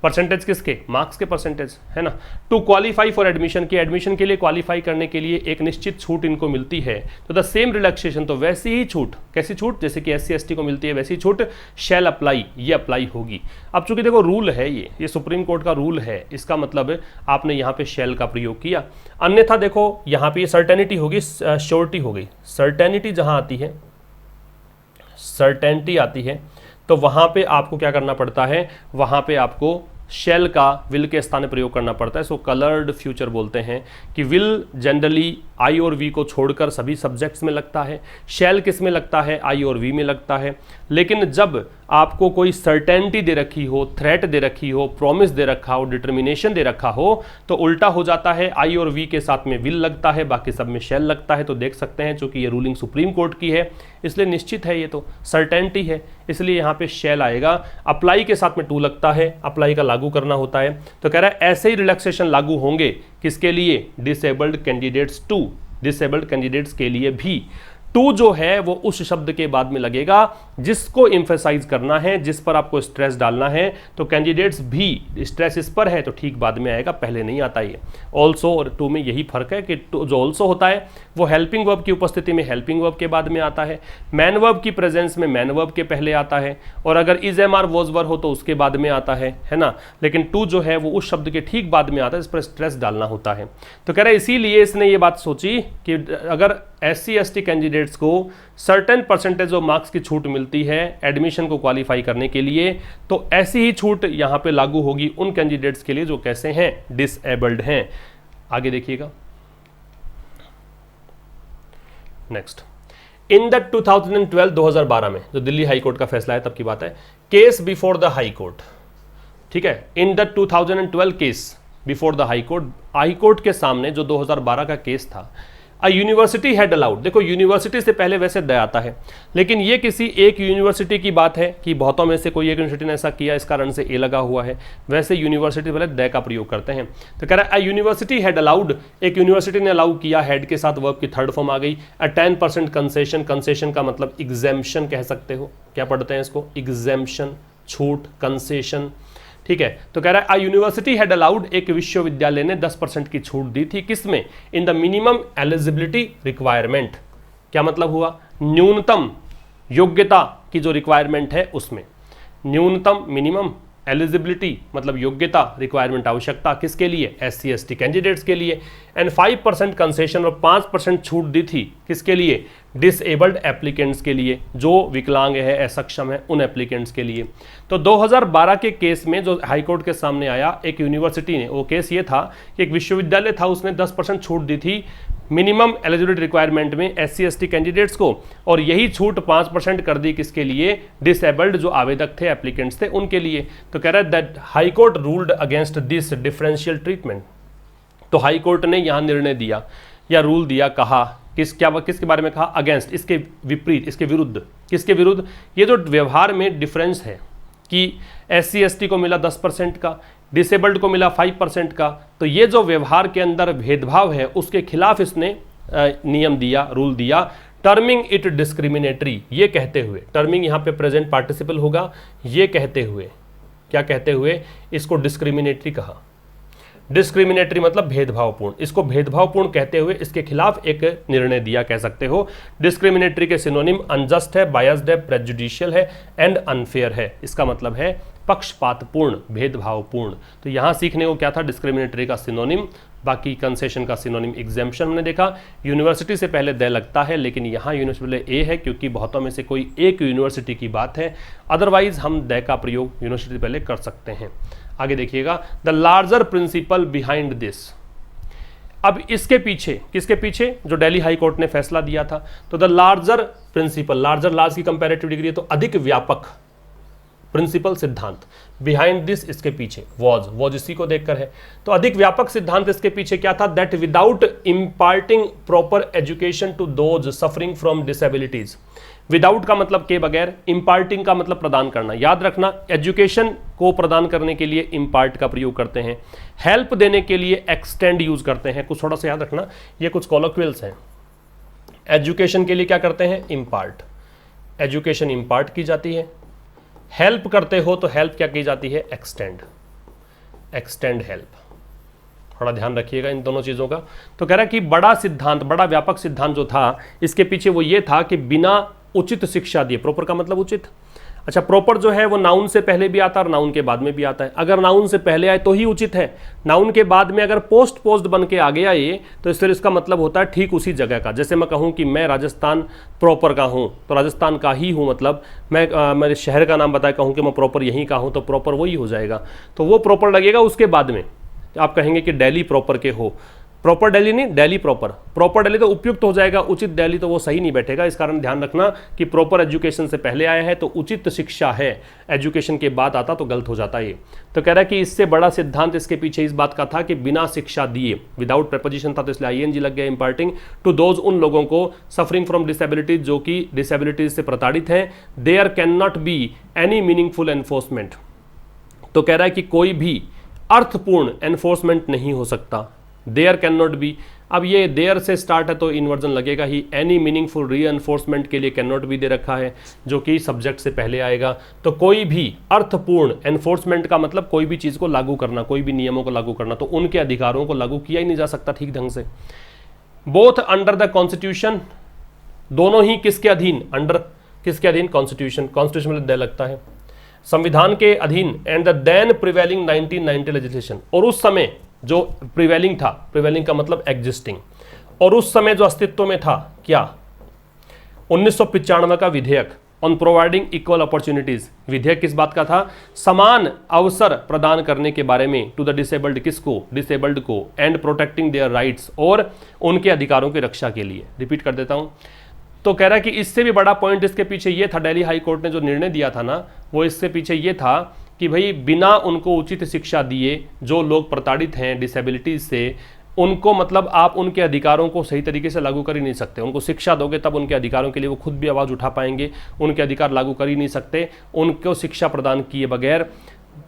परसेंटेज किसके, मार्क्स के परसेंटेज, है ना, टू क्वालिफाई फॉर एडमिशन, की एडमिशन के लिए क्वालिफाई करने के लिए एक निश्चित छूट इनको मिलती है, तो द सेम रिलैक्सेशन, तो वैसी ही छूट, कैसी छूट, जैसे कि SC ST को मिलती है वैसी छूट शैल अप्लाई, ये अप्लाई होगी। अब चूंकि देखो रूल है, ये सुप्रीम कोर्ट का रूल है, इसका मतलब आपने यहाँ पे शैल का प्रयोग किया, अन्यथा देखो यहाँ पे सर्टेनिटी होगी, श्योरिटी हो गई। सर्टेनिटी जहां आती है, सर्टेनिटी आती है, तो वहां पे आपको क्या करना पड़ता है, वहां पे आपको शेल का विल के स्थान में प्रयोग करना पड़ता है। सो कलर्ड फ्यूचर बोलते हैं कि विल जनरली आई और वी को छोड़कर सभी सब्जेक्ट्स में लगता है, शेल किस में लगता है, आई और वी में लगता है। लेकिन जब आपको कोई सर्टेनिटी दे रखी हो, थ्रेट दे रखी हो, प्रॉमिस दे रखा हो, डिटर्मिनेशन दे रखा हो, तो उल्टा हो जाता है, आई और वी के साथ में विल लगता है, बाकी सब में शेल लगता है। तो देख सकते हैं चूंकि ये रूलिंग सुप्रीम कोर्ट की है इसलिए निश्चित है, ये तो सर्टेनिटी है, इसलिए यहाँ पे शेल आएगा। अप्लाई के साथ में टू लगता है, अप्लाई का लागू करना होता है। तो कह रहा है ऐसे ही रिलैक्सेशन लागू होंगे किसके लिए, disabled candidates too, disabled candidates के लिए भी। टू जो है वो उस शब्द के बाद में लगेगा जिसको एम्फेसाइज करना है, जिस पर आपको स्ट्रेस डालना है। तो कैंडिडेट्स भी, स्ट्रेस इस पर है तो ठीक बाद में आएगा, पहले नहीं आता ये। ऑल्सो और टू में यही फर्क है कि जो ऑल्सो होता है वो हेल्पिंग वर्ब की उपस्थिति में हेल्पिंग वर्ब के बाद में आता है, मैन वर्ब की प्रेजेंस में मैन वर्ब के पहले आता है, और अगर is M R was were हो तो उसके बाद में आता है ना। लेकिन टू जो है वो उस शब्द के ठीक बाद में आता है, इस पर स्ट्रेस डालना होता है। तो कह रहे हैं इसीलिए इसने ये बात सोची कि अगर SC/ST कैंडिडेट्स को सर्टेन परसेंटेज ऑफ मार्क्स की छूट मिलती है एडमिशन को क्वालिफाई करने के लिए, तो ऐसी ही छूट यहां पे लागू होगी उन कैंडिडेट्स के लिए जो कैसे हैं, डिसेबल्ड हैं। आगे देखिएगा नेक्स्ट। इन द 2012 में जो दिल्ली हाई कोर्ट का फैसला है तब की बात है, case before the high court, ठीक है, in the 2012 case before the high court, high court के सामने जो 2012 का केस था, अ यूनिवर्सिटी हैड अलाउड, देखो यूनिवर्सिटी से पहले वैसे द आता है, लेकिन ये किसी एक यूनिवर्सिटी की बात है कि बहुतों में से कोई एक यूनिवर्सिटी ने ऐसा किया, इस कारण से ए लगा हुआ है। वैसे यूनिवर्सिटी पहले द का प्रयोग करते हैं। तो कह रहा है अ यूनिवर्सिटी हैड अलाउड, एक यूनिवर्सिटी ने अलाउ किया, हैड के साथ वर्ब की थर्ड फॉर्म आ गई। अ 10% कंसेशन, कंसेशन का मतलब एग्जेम्पशन कह सकते हो, क्या पढ़ते हैं इसको, एग्जेम्पशन, छूट, कंसेशन, ठीक है। तो कह रहा है यूनिवर्सिटी हैड अलाउड, एक विश्वविद्यालय ने 10% की छूट दी थी, किसमें, in the minimum eligibility requirement. क्या मतलब हुआ, न्यूनतम योग्यता की जो रिक्वायरमेंट है उसमें, न्यूनतम मिनिमम एलिजिबिलिटी मतलब योग्यता, रिक्वायरमेंट आवश्यकता किसके लिए, SC/ST कैंडिडेट्स के लिए। एंड 5% कंसेशन और 5% छूट दी थी किसके लिए, डिसेबल्ड एप्लीकेंट्स के लिए, जो विकलांग है, असक्षम है, उन एप्लीकेंट्स के लिए। तो 2012 के केस में जो हाईकोर्ट के सामने आया, एक यूनिवर्सिटी ने, वो केस ये था कि एक विश्वविद्यालय था, उसने 10% छूट दी थी मिनिमम एलिजिबिलिटी रिक्वायरमेंट में SC/ST कैंडिडेट्स को, और यही छूट 5% कर दी किसके लिए, डिसेबल्ड जो आवेदक थे, एप्लीकेंट्स थे, उनके लिए। तो कह रहा है that high court ruled against this differential treatment. तो हाई कोर्ट ने यहां निर्णय दिया या रूल दिया, कहा किसके बारे में कहा, अगेंस्ट, इसके विपरीत, इसके विरुद्ध, किसके विरुद्ध, ये जो व्यवहार में डिफरेंस है कि SC/ST को मिला 10% का, डिसेबल्ड को मिला 5% का, तो ये जो व्यवहार के अंदर भेदभाव है उसके खिलाफ इसने नियम दिया, रूल दिया, टर्मिंग इट डिस्क्रिमिनेटरी, ये कहते हुए, टर्मिंग यहाँ पे प्रेजेंट पार्टिसिपल होगा, ये कहते हुए, क्या कहते हुए, इसको डिस्क्रिमिनेटरी कहा। डिस्क्रिमिनेटरी मतलब भेदभावपूर्ण, इसको भेदभावपूर्ण कहते हुए इसके खिलाफ एक निर्णय दिया, कह सकते हो। डिस्क्रिमिनेटरी के सिनोनिम अनजस्ट है, बायस्ड है, प्रेजुडिशियल है एंड अनफेयर है। इसका मतलब है पक्षपातपूर्ण, भेदभावपूर्ण। तो यहां सीखने को क्या था, डिस्क्रिमिनेटरी का सिनोनिम, बाकी कंसेशन का सिनोनिम एग्जेम्पशन हमने देखा। यूनिवर्सिटी से पहले द लगता है, लेकिन यहाँ यूनिवर्सिटी पहले ए है क्योंकि बहुतों में से कोई एक यूनिवर्सिटी की बात है, अदरवाइज हम द का प्रयोग यूनिवर्सिटी पहले कर सकते हैं। आगे देखिएगा, the larger principle behind this. अब इसके पीछे, किसके पीछे, जो दिल्ली हाई कोर्ट ने फैसला दिया था, तो the larger principle, larger large की कंपैरेटिव डिग्री है तो अधिक व्यापक, प्रिंसिपल सिद्धांत, बिहाइंड दिस इसके पीछे, वॉज इसी को देखकर है। तो अधिक व्यापक सिद्धांत इसके पीछे क्या था, that without imparting proper education to those suffering from disabilities. Without का मतलब के बगैर, इम्पार्टिंग का मतलब प्रदान करना, याद रखना, एजुकेशन को प्रदान करने के लिए इम्पार्ट का प्रयोग करते हैं, हेल्प देने के लिए एक्सटेंड यूज करते हैं। कुछ थोड़ा सा याद रखना, ये कुछ कॉलोक्वियल्स हैं। एजुकेशन के लिए क्या करते हैं, इम्पार्ट, एजुकेशन इम्पार्ट की जाती है। हेल्प करते हो तो हेल्प क्या की जाती है, एक्सटेंड, एक्सटेंड हेल्प। थोड़ा ध्यान रखिएगा इन दोनों चीज़ों का। तो कह रहा है कि बड़ा सिद्धांत, बड़ा व्यापक सिद्धांत जो था इसके पीछे वो ये था कि बिना उचित शिक्षा दिए, प्रॉपर का मतलब उचित, अच्छा, प्रॉपर जो है वो नाउन से पहले भी आता है और नाउन के बाद में भी आता है। अगर नाउन से पहले आए तो ही उचित है, नाउन के बाद में अगर पोस्ट बन के आ गया ये, तो फिर इसका मतलब होता है ठीक उसी जगह का। जैसे मैं कहूँ कि मैं राजस्थान प्रॉपर का हूँ, तो राजस्थान का ही हूँ, मतलब मैं मेरे शहर का नाम बताए कहूँ कि मैं प्रॉपर यहीं का हूँ, तो प्रॉपर वही हो जाएगा। तो वो प्रॉपर लगेगा उसके बाद में। आप कहेंगे कि दिल्ली प्रॉपर के हो, प्रॉपर दिल्ली नहीं, दिल्ली प्रॉपर दिल्ली तो उपयुक्त हो जाएगा, उचित दिल्ली तो वो सही नहीं बैठेगा। इस कारण ध्यान रखना कि प्रॉपर एजुकेशन से पहले आया है तो उचित शिक्षा है, एजुकेशन के बाद आता तो गलत हो जाता है ये। तो कह रहा है कि इससे बड़ा सिद्धांत इसके पीछे इस बात का था कि बिना शिक्षा दिए, विदाउट प्रेपोजिशन था तो इसलिए आईएनजी लग गया, इंपार्टिंग टू दोज, उन लोगों को सफरिंग फ्रॉम डिसेबिलिटीज, जो कि डिसेबिलिटीज से प्रताड़ित हैं, there can not be any meaningful enforcement. तो कह रहा है कि कोई भी अर्थपूर्ण एनफोर्समेंट नहीं हो सकता, देयर कैन नॉट बी। अब ये देयर से स्टार्ट है तो इन्वर्जन लगेगा ही, एनी मीनिंगफुल री एनफोर्समेंट के लिए कैन नॉट बी दे रखा है, जो कि सब्जेक्ट से पहले आएगा। तो कोई भी अर्थपूर्ण एनफोर्समेंट का मतलब कोई भी चीज़ को लागू करना, कोई भी नियमों को लागू करना, तो उनके अधिकारों को लागू किया ही नहीं जा सकता ठीक ढंग से। बोथ अंडर द कॉन्स्टिट्यूशन, दोनों ही किसके अधीन, अंडर किसके अधीन, कॉन्स्टिट्यूशन, कॉन्स्टिट्यूशन में दे लगता है, संविधान के अधीन, and the then prevailing 1990 legislation, और उस समय जो प्रिवेलिंग था, प्रिवेलिंग का मतलब एग्जिस्टिंग, और उस समय जो अस्तित्व में था क्या, 1995 का विधेयक ऑन प्रोवाइडिंग इक्वल अपॉर्चुनिटीज। विधेयक किस बात का था, समान अवसर प्रदान करने के बारे में, टू द डिसेबल्ड, किसको, डिसेबल्ड को, एंड प्रोटेक्टिंग देयर राइट्स, और उनके अधिकारों की रक्षा के लिए। रिपीट कर देता हूं, तो कह रहा है कि इससे भी बड़ा पॉइंट इसके पीछे ये था, दिल्ली हाई कोर्ट ने जो निर्णय दिया था ना, वो इससे पीछे ये था कि भाई बिना उनको उचित शिक्षा दिए जो लोग प्रताड़ित हैं डिसेबिलिटीज से, उनको मतलब आप उनके अधिकारों को सही तरीके से लागू कर ही नहीं सकते। उनको शिक्षा दोगे तब उनके अधिकारों के लिए वो खुद भी आवाज़ उठा पाएंगे, उनके अधिकार लागू कर ही नहीं सकते उनको शिक्षा प्रदान किए बगैर।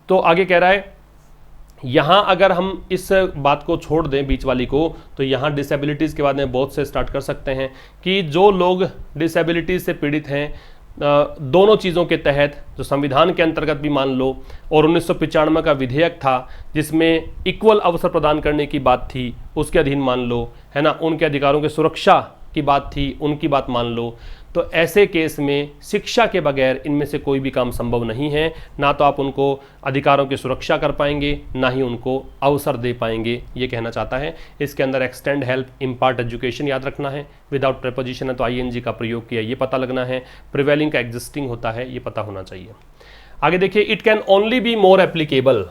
तो आगे कह रहा है, यहाँ अगर हम इस बात को छोड़ दें बीच वाली को, तो यहाँ डिसेबिलिटीज़ के बाद में बहुत से स्टार्ट कर सकते हैं कि जो लोग डिसेबिलिटीज़ से पीड़ित हैं, दोनों चीज़ों के तहत, जो संविधान के अंतर्गत भी मान लो, और 1995 का विधेयक था जिसमें इक्वल अवसर प्रदान करने की बात थी, उसके अधीन मान लो, है ना, उनके अधिकारों की सुरक्षा की बात थी, उनकी बात मान लो। तो ऐसे केस में शिक्षा के बगैर इनमें से कोई भी काम संभव नहीं है, ना तो आप उनको अधिकारों की सुरक्षा कर पाएंगे, ना ही उनको अवसर दे पाएंगे, ये कहना चाहता है। इसके अंदर एक्सटेंड, हेल्प, इम्पार्ट एजुकेशन याद रखना है, विदाउट प्रेपोजिशन है तो आईएनजी का प्रयोग किया ये पता लगना है, प्रिवेलिंग का एग्जिस्टिंग होता है ये पता होना चाहिए। आगे देखिए, it can only be more applicable,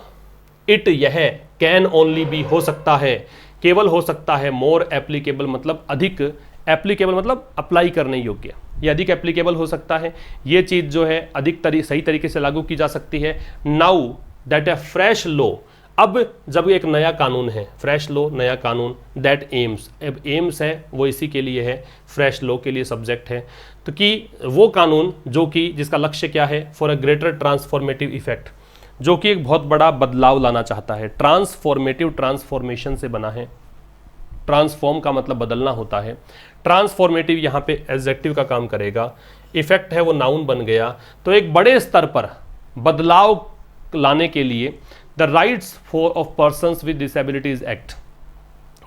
it यह कैन ओनली बी हो सकता है, केवल हो सकता है, मोर एप्लीकेबल मतलब अधिक, एप्लीकेबल मतलब अप्लाई करने योग्य, ये अधिक एप्लीकेबल हो सकता है, ये चीज़ जो है अधिक सही तरीके से लागू की जा सकती है। Now that A fresh law, अब जब एक नया कानून है, फ्रेश लॉ नया कानून, दैट एम्स, अब एम्स है वो इसी के लिए है, फ्रेश लॉ के लिए सब्जेक्ट है, तो कि वो कानून जो कि जिसका लक्ष्य क्या है, for a greater transformative effect, जो कि एक बहुत बड़ा बदलाव लाना चाहता है। ट्रांसफॉर्मेटिव ट्रांसफॉर्मेशन से बना है, ट्रांसफॉर्म का मतलब बदलना होता है, ट्रांसफॉर्मेटिव यहाँ पे एडजेक्टिव का काम करेगा, इफेक्ट है वो नाउन बन गया। तो एक बड़े स्तर पर बदलाव लाने के लिए the rights for of persons with disabilities act,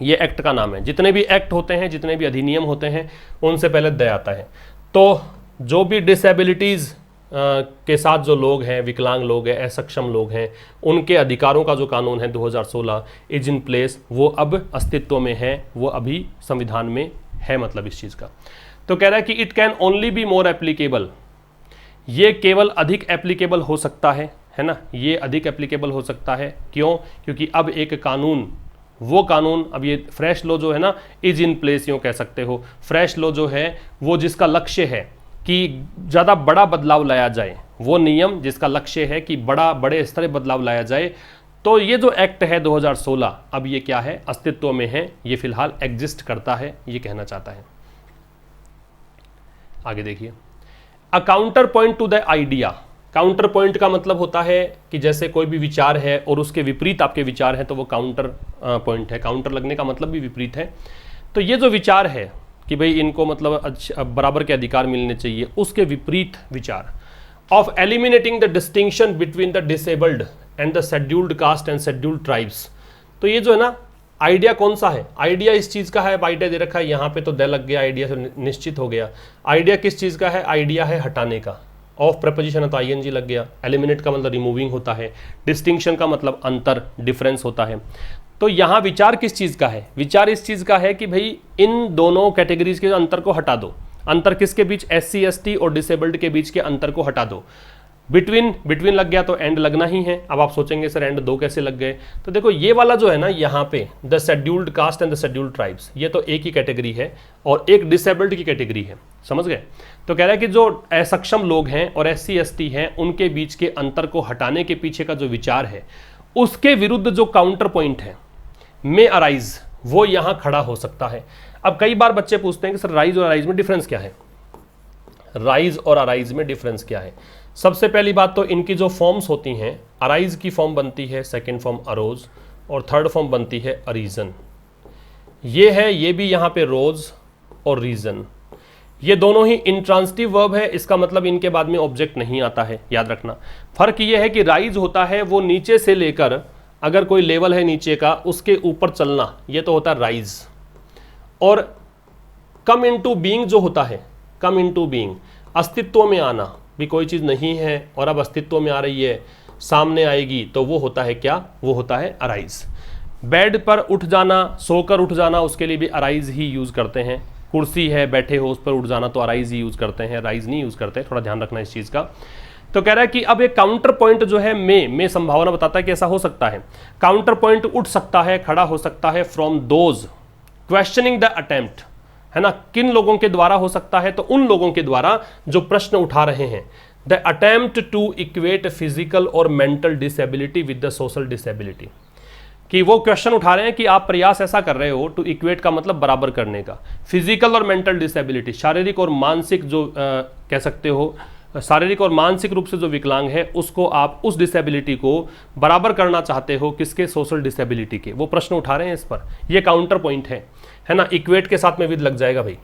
ये एक्ट का नाम है। जितने भी एक्ट होते हैं, जितने भी अधिनियम होते हैं, उनसे पहले द आता है। तो जो भी डिसेबिलिटीज के साथ जो लोग हैं, विकलांग लोग हैं, असक्षम लोग हैं, उनके अधिकारों का जो कानून है 2016 इज इन प्लेस, वो अब अस्तित्व में है, वो अभी संविधान में है, मतलब इस चीज़ का। तो कह रहा है कि it can only be more applicable, ये केवल अधिक एप्लीकेबल हो सकता है ना, ये अधिक एप्लीकेबल हो सकता है। क्यों? क्योंकि अब एक कानून, वो कानून, अब ये फ्रेश लॉ जो है ना, इज इन प्लेस यूँ कह सकते हो, फ्रेश लॉ जो है वो जिसका लक्ष्य है कि ज़्यादा बड़ा बदलाव लाया जाए, वो नियम जिसका लक्ष्य है कि बड़े स्तर पर बदलाव लाया जाए। तो ये जो एक्ट है 2016, अब ये क्या है, अस्तित्व में है, ये फिलहाल एग्जिस्ट करता है, ये कहना चाहता है। आगे देखिए, अ counter point two the idea, counter point का मतलब होता है कि जैसे कोई भी विचार है और उसके विपरीत आपके विचार है तो वो काउंटर पॉइंट है। काउंटर लगने का मतलब भी विपरीत है। तो ये जो विचार है कि भाई इनको मतलब बराबर के अधिकार मिलने चाहिए, उसके विपरीत विचार of eliminating the distinction between the disabled and the scheduled cast and scheduled tribes. तो ये जो है ना, आइडिया कौन सा है, आइडिया इस चीज़ का है, अब आइडिया दे रखा है यहाँ पे तो दे लग गया, आइडिया से निश्चित हो गया। आइडिया किस चीज़ का है, आइडिया है हटाने का, ऑफ प्रपोजिशन है तो आईएनजी लग गया, एलिमिनेट का मतलब रिमूविंग होता है, डिस्टिंक्शन का मतलब अंतर, डिफरेंस होता है। तो यहाँ विचार किस चीज़ का है? विचार इस चीज़ का है कि भाई इन दोनों कैटेगरीज के अंतर को हटा दो। अंतर किसके बीच? SC ST और डिसेबल्ड के बीच के अंतर को हटा दो। बिटवीन लग गया तो एंड लगना ही है। अब आप सोचेंगे सर एंड दो कैसे लग गए? तो देखो ये वाला जो है ना, यहाँ पे the scheduled cast and the scheduled tribes, ये तो एक ही कैटेगरी है और एक डिसेबल्ड की कैटेगरी है, समझ गए? तो कह रहा है कि जो असक्षम लोग हैं और SC ST हैं, उनके बीच के अंतर को हटाने के पीछे का जो विचार है, उसके विरुद्ध जो काउंटर पॉइंट है में अराइज, वो यहाँ खड़ा हो सकता है। अब कई बार बच्चे पूछते हैं कि सर राइज और अराइज में डिफरेंस क्या है? राइज और अराइज में डिफरेंस क्या है? सबसे पहली बात तो इनकी जो फॉर्म्स होती हैं, अराइज की फॉर्म बनती है सेकंड फॉर्म अरोज और थर्ड फॉर्म बनती है अरीजन। ये है, ये भी यहाँ पे रोज और रीजन, ये दोनों ही इंट्रांसिटिव वर्ब है, इसका मतलब इनके बाद में ऑब्जेक्ट नहीं आता है, याद रखना। फर्क ये है कि राइज होता है वो नीचे से लेकर, अगर कोई लेवल है नीचे का उसके ऊपर चलना, ये तो होता है राइज। और कम इनटू बीइंग जो होता है, कम इनटू बीइंग, अस्तित्व में आना, भी कोई चीज़ नहीं है और अब अस्तित्व में आ रही है, सामने आएगी, तो वो होता है क्या? वो होता है अराइज। बेड पर उठ जाना, सोकर उठ जाना, उसके लिए भी अराइज ही यूज़ करते हैं। कुर्सी है, बैठे हो, उस पर उठ जाना तो अराइज ही यूज़ करते हैं, राइज नहीं यूज़ करते, थोड़ा ध्यान रखना इस चीज़ का। तो कह रहा है कि अब एक काउंटर पॉइंट जो है में संभावना बताता है कि ऐसा हो सकता है। काउंटर पॉइंट उठ सकता है, खड़ा हो सकता है from those questioning the attempt, है ना? किन लोगों के द्वारा हो सकता है? तो उन लोगों के द्वारा जो प्रश्न उठा रहे हैं। The attempt to equate physical और mental disability with the social disability, कि वो क्वेश्चन उठा रहे हैं कि आप प्रयास ऐसा कर रहे हो, टू इक्वेट का मतलब बराबर करने का, फिजिकल और मेंटल डिसेबिलिटी, शारीरिक और मानसिक जो कह सकते हो, शारीरिक और मानसिक रूप से जो विकलांग है उसको आप उस डिसेबिलिटी को बराबर करना चाहते हो, किसके? सोशल डिसेबिलिटी के। वो प्रश्न उठा रहे हैं इस पर, ये काउंटर पॉइंट है ना? इक्वेट के साथ में विद लग जाएगा भाई।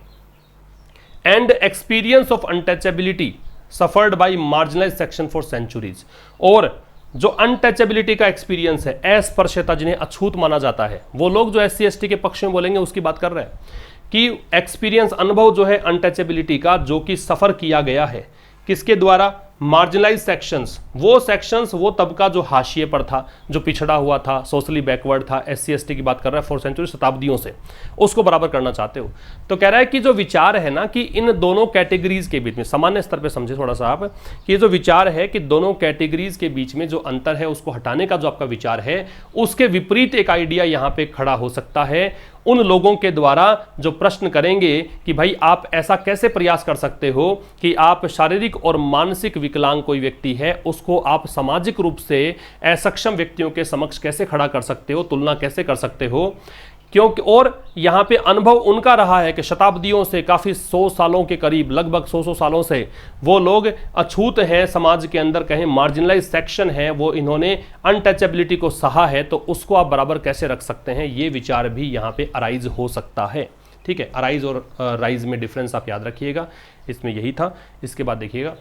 And experience of untouchability suffered by marginalise section for centuries, और जो अनटचेबिलिटी का एक्सपीरियंस है, अस्पृश्यता जिन्हें अछूत माना जाता है, वो लोग जो SC ST के पक्ष में बोलेंगे उसकी बात कर रहे हैं कि एक्सपीरियंस, अनुभव जो है अनटचेबिलिटी का, जो कि सफर किया गया है, किसके द्वारा? मार्जिनलाइज सेक्शंस, वो सेक्शंस, वो तबका जो हाशिए पर था, जो पिछड़ा हुआ था, सोशली बैकवर्ड था, SC ST की बात कर रहा है, 4 सेंचुरी, शताब्दियों से, उसको बराबर करना चाहते हो। तो कह रहा है कि जो विचार है ना, कि इन दोनों कैटेगरीज के बीच में, सामान्य स्तर पे समझे थोड़ा सा आप, कि ये जो विचार है कि दोनों कैटेगरीज के बीच में जो अंतर है उसको हटाने का जो आपका विचार है, उसके विपरीत एक आइडिया यहाँ पे खड़ा हो सकता है उन लोगों के द्वारा जो प्रश्न करेंगे कि भाई आप ऐसा कैसे प्रयास कर सकते हो कि आप शारीरिक और मानसिक विकलांग कोई व्यक्ति है उसको आप सामाजिक रूप से असक्षम व्यक्तियों के समक्ष कैसे खड़ा कर सकते हो, तुलना कैसे कर सकते हो। क्योंकि और यहाँ पे अनुभव उनका रहा है कि शताब्दियों से, काफ़ी 100 सालों के करीब, लगभग 100 सालों से वो लोग अछूत हैं समाज के अंदर, कहें मार्जिनलाइज सेक्शन है, वो इन्होंने अनटचेबिलिटी को सहा है, तो उसको आप बराबर कैसे रख सकते हैं? ये विचार भी यहाँ पे अराइज हो सकता है। ठीक है, अराइज और राइज में डिफरेंस आप याद रखिएगा, इसमें यही था। इसके बाद देखिएगा,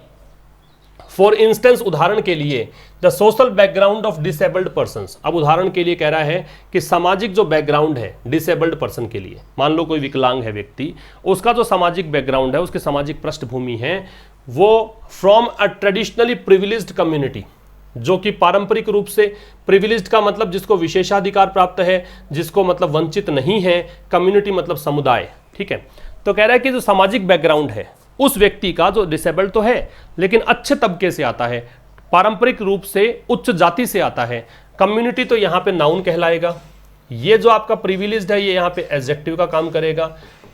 फॉर इंस्टेंस, उदाहरण के लिए, the social background of disabled persons. अब उदाहरण के लिए कह रहा है कि सामाजिक जो बैकग्राउंड है डिसेबल्ड पर्सन के लिए, मान लो कोई विकलांग है व्यक्ति, उसका जो सामाजिक बैकग्राउंड है, उसकी सामाजिक पृष्ठभूमि है, वो from a traditionally privileged community, जो कि पारंपरिक रूप से, प्रिविलेज्ड का मतलब जिसको विशेषाधिकार प्राप्त है, जिसको मतलब वंचित नहीं है, कम्युनिटी मतलब समुदाय। ठीक है, तो कह रहा है कि जो सामाजिक बैकग्राउंड है उस व्यक्ति का, जो डिसेबल्ड तो है लेकिन अच्छे तबके से आता है, पारंपरिक रूप से उच्च जाति से आता है, कम्युनिटी तो यहाँ पे नाउन कहलाएगा, ये जो आपका प्रिविलेज्ड है ये यहाँ पे एडजेक्टिव का काम करेगा,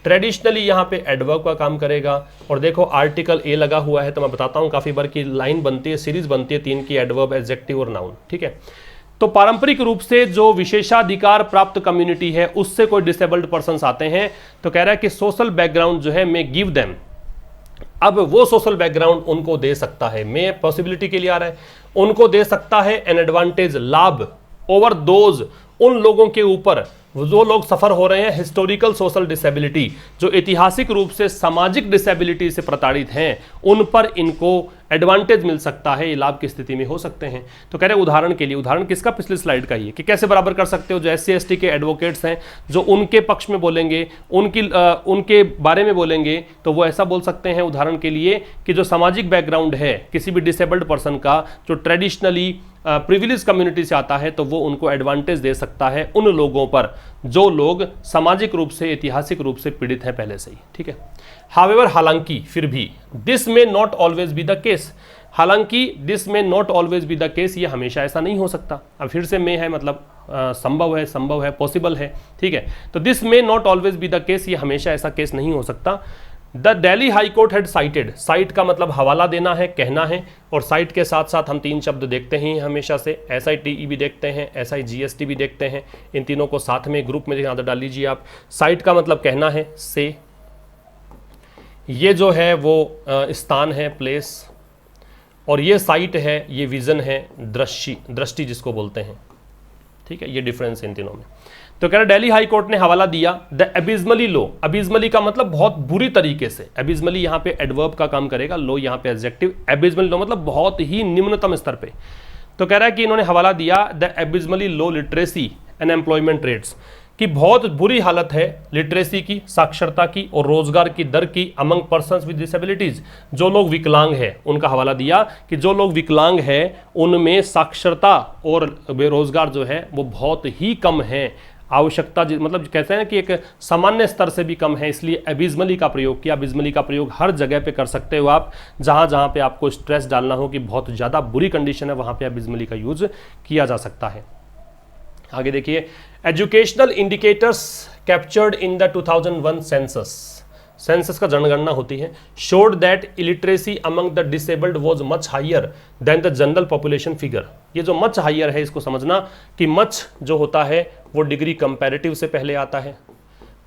ट्रेडिशनली यहाँ पे एडवर्ब का काम करेगा। और देखो आर्टिकल ए लगा हुआ है, तो मैं बताता हूँ काफ़ी बार की लाइन बनती है, सीरीज बनती है 3 की, एडवर्ब, एडजेक्टिव और नाउन। ठीक है, तो पारंपरिक रूप से जो विशेषाधिकार प्राप्त कम्युनिटी है उससे कोई डिसेबल्ड पर्सन्स आते हैं, तो कह रहा है कि सोशल बैकग्राउंड जो है मे गिव देम, अब वो सोशल बैकग्राउंड उनको दे सकता है, मैं पॉसिबिलिटी के लिए आ रहा है, उनको दे सकता है एन एडवांटेज, लाभ, ओवर दोज, उन लोगों के ऊपर जो लोग सफर हो रहे हैं हिस्टोरिकल सोशल डिसेबिलिटी, जो ऐतिहासिक रूप से सामाजिक डिसेबिलिटी से प्रताड़ित हैं, उन पर इनको एडवांटेज मिल सकता है, ये लाभ की स्थिति में हो सकते हैं। तो कह रहे हैं उदाहरण के लिए, उदाहरण किसका, पिछली स्लाइड का ही है कि कैसे बराबर कर सकते हो। जो SC/ST के एडवोकेट्स हैं जो उनके पक्ष में बोलेंगे, उनके बारे में बोलेंगे, तो वो ऐसा बोल सकते हैं उदाहरण के लिए कि जो सामाजिक बैकग्राउंड है किसी भी डिसेबल्ड पर्सन का, जो ट्रेडिशनली प्रिविलेज कम्युनिटी से आता है, तो वो उनको एडवांटेज दे सकता है उन लोगों पर जो लोग सामाजिक रूप से, ऐतिहासिक रूप से पीड़ित हैं पहले से ही। ठीक है। हावेवर, हालांकि, फिर भी, this may not always be the case. हालांकि this may not always be the case, ये हमेशा ऐसा नहीं हो सकता। अब फिर से में है मतलब संभव है, पॉसिबल है। ठीक है। तो this may not always be the case, ये हमेशा ऐसा केस नहीं हो सकता। The Delhi High Court had cited, cite का मतलब हवाला देना है, कहना है, और साइट के साथ साथ हम 3 शब्द देखते हैं हमेशा से, SITE भी देखते हैं, SIGST भी देखते हैं। इन तीनों को साथ में ग्रुप में आदत डाल लीजिए आप। साइट का मतलब कहना है, से, ये जो है वो स्थान है, प्लेस, और ये साइट है, ये विजन है, दृष्टि जिसको बोलते हैं। ठीक है, ये डिफरेंस है इन तीनों में। तो कह रहे दिल्ली हाई कोर्ट ने हवाला दिया द एबिजमली लॉ। एबिजमली का मतलब बहुत बुरी तरीके से, एबिजमली यहाँ पे एडवर्ब का काम करेगा, लॉ यहाँ पे एडजेक्टिव, एबिजमली लॉ मतलब बहुत ही निम्नतम स्तर पे। तो कह रहा है कि इन्होंने हवाला दिया the abysmally low literacy and employment rates, कि बहुत बुरी हालत है लिटरेसी की, साक्षरता की, और रोजगार की दर की अमंग पर्सन्स विद डिसेबिलिटीज, जो लोग विकलांग हैं उनका हवाला दिया कि जो लोग विकलांग हैं उनमें साक्षरता और बेरोजगार जो है वो बहुत ही कम है। आवश्यकता मतलब कहते हैं कि एक सामान्य स्तर से भी कम है, इसलिए एबिजमली का प्रयोग किया। एबिजमली का प्रयोग हर जगह पे कर सकते हो आप, जहाँ पे आपको स्ट्रेस डालना हो कि बहुत ज़्यादा बुरी कंडीशन है, वहाँ पे एबिजमली का यूज किया जा सकता है। आगे देखिए, educational indicators captured in the 2001 census का जनगणना होती है, showed that illiteracy among the disabled was much higher than the general population figure. ये जो मच हायर है इसको समझना कि मच जो होता है वो डिग्री कंपैरेटिव से पहले आता है,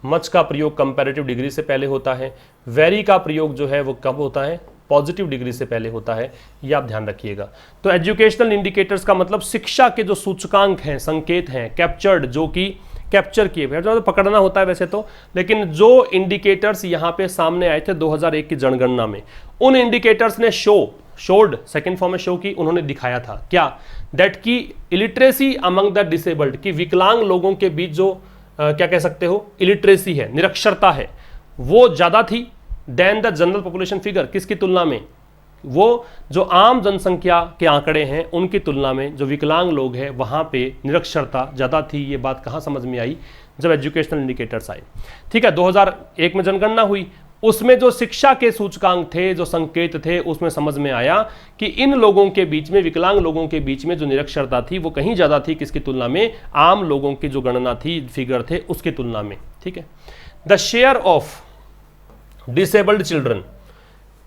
मच का प्रयोग कंपैरेटिव डिग्री से पहले होता है, वेरी का प्रयोग जो है वो कब होता है, पॉजिटिव डिग्री से पहले होता है, ये आप ध्यान रखिएगा। तो एजुकेशनल इंडिकेटर्स का मतलब शिक्षा के जो सूचकांक हैं, संकेत हैं, कैप्चर्ड जो कि कैप्चर किए हुए, जो पकड़ना होता है वैसे तो, लेकिन जो इंडिकेटर्स यहाँ पे सामने आए थे 2001 की जनगणना में, उन इंडिकेटर्स ने शोड सेकंड फॉर्म में शो की, उन्होंने दिखाया था क्या, दैट की इलिटरेसी अमंग द डिसेबल्ड, कि विकलांग लोगों के बीच जो क्या कह सकते हो इलिटरेसी है, निरक्षरता है, वो ज़्यादा थी than the general population figure. किसकी तुलना में, वो जो आम जनसंख्या के आंकड़े हैं उनकी तुलना में जो विकलांग लोग हैं वहाँ पे निरक्षरता ज़्यादा थी। ये बात कहाँ समझ में आई, जब एजुकेशनल इंडिकेटर्स आए। ठीक है, 2001 में जनगणना हुई, उसमें जो शिक्षा के सूचकांक थे, जो संकेत थे, उसमें समझ में आया कि इन लोगों के बीच में, विकलांग लोगों के बीच में जो निरक्षरता थी वो कहीं ज़्यादा थी, किसकी तुलना में, आम लोगों की जो गणना थी, फिगर थे, उसकी तुलना में। ठीक है, the share of disabled children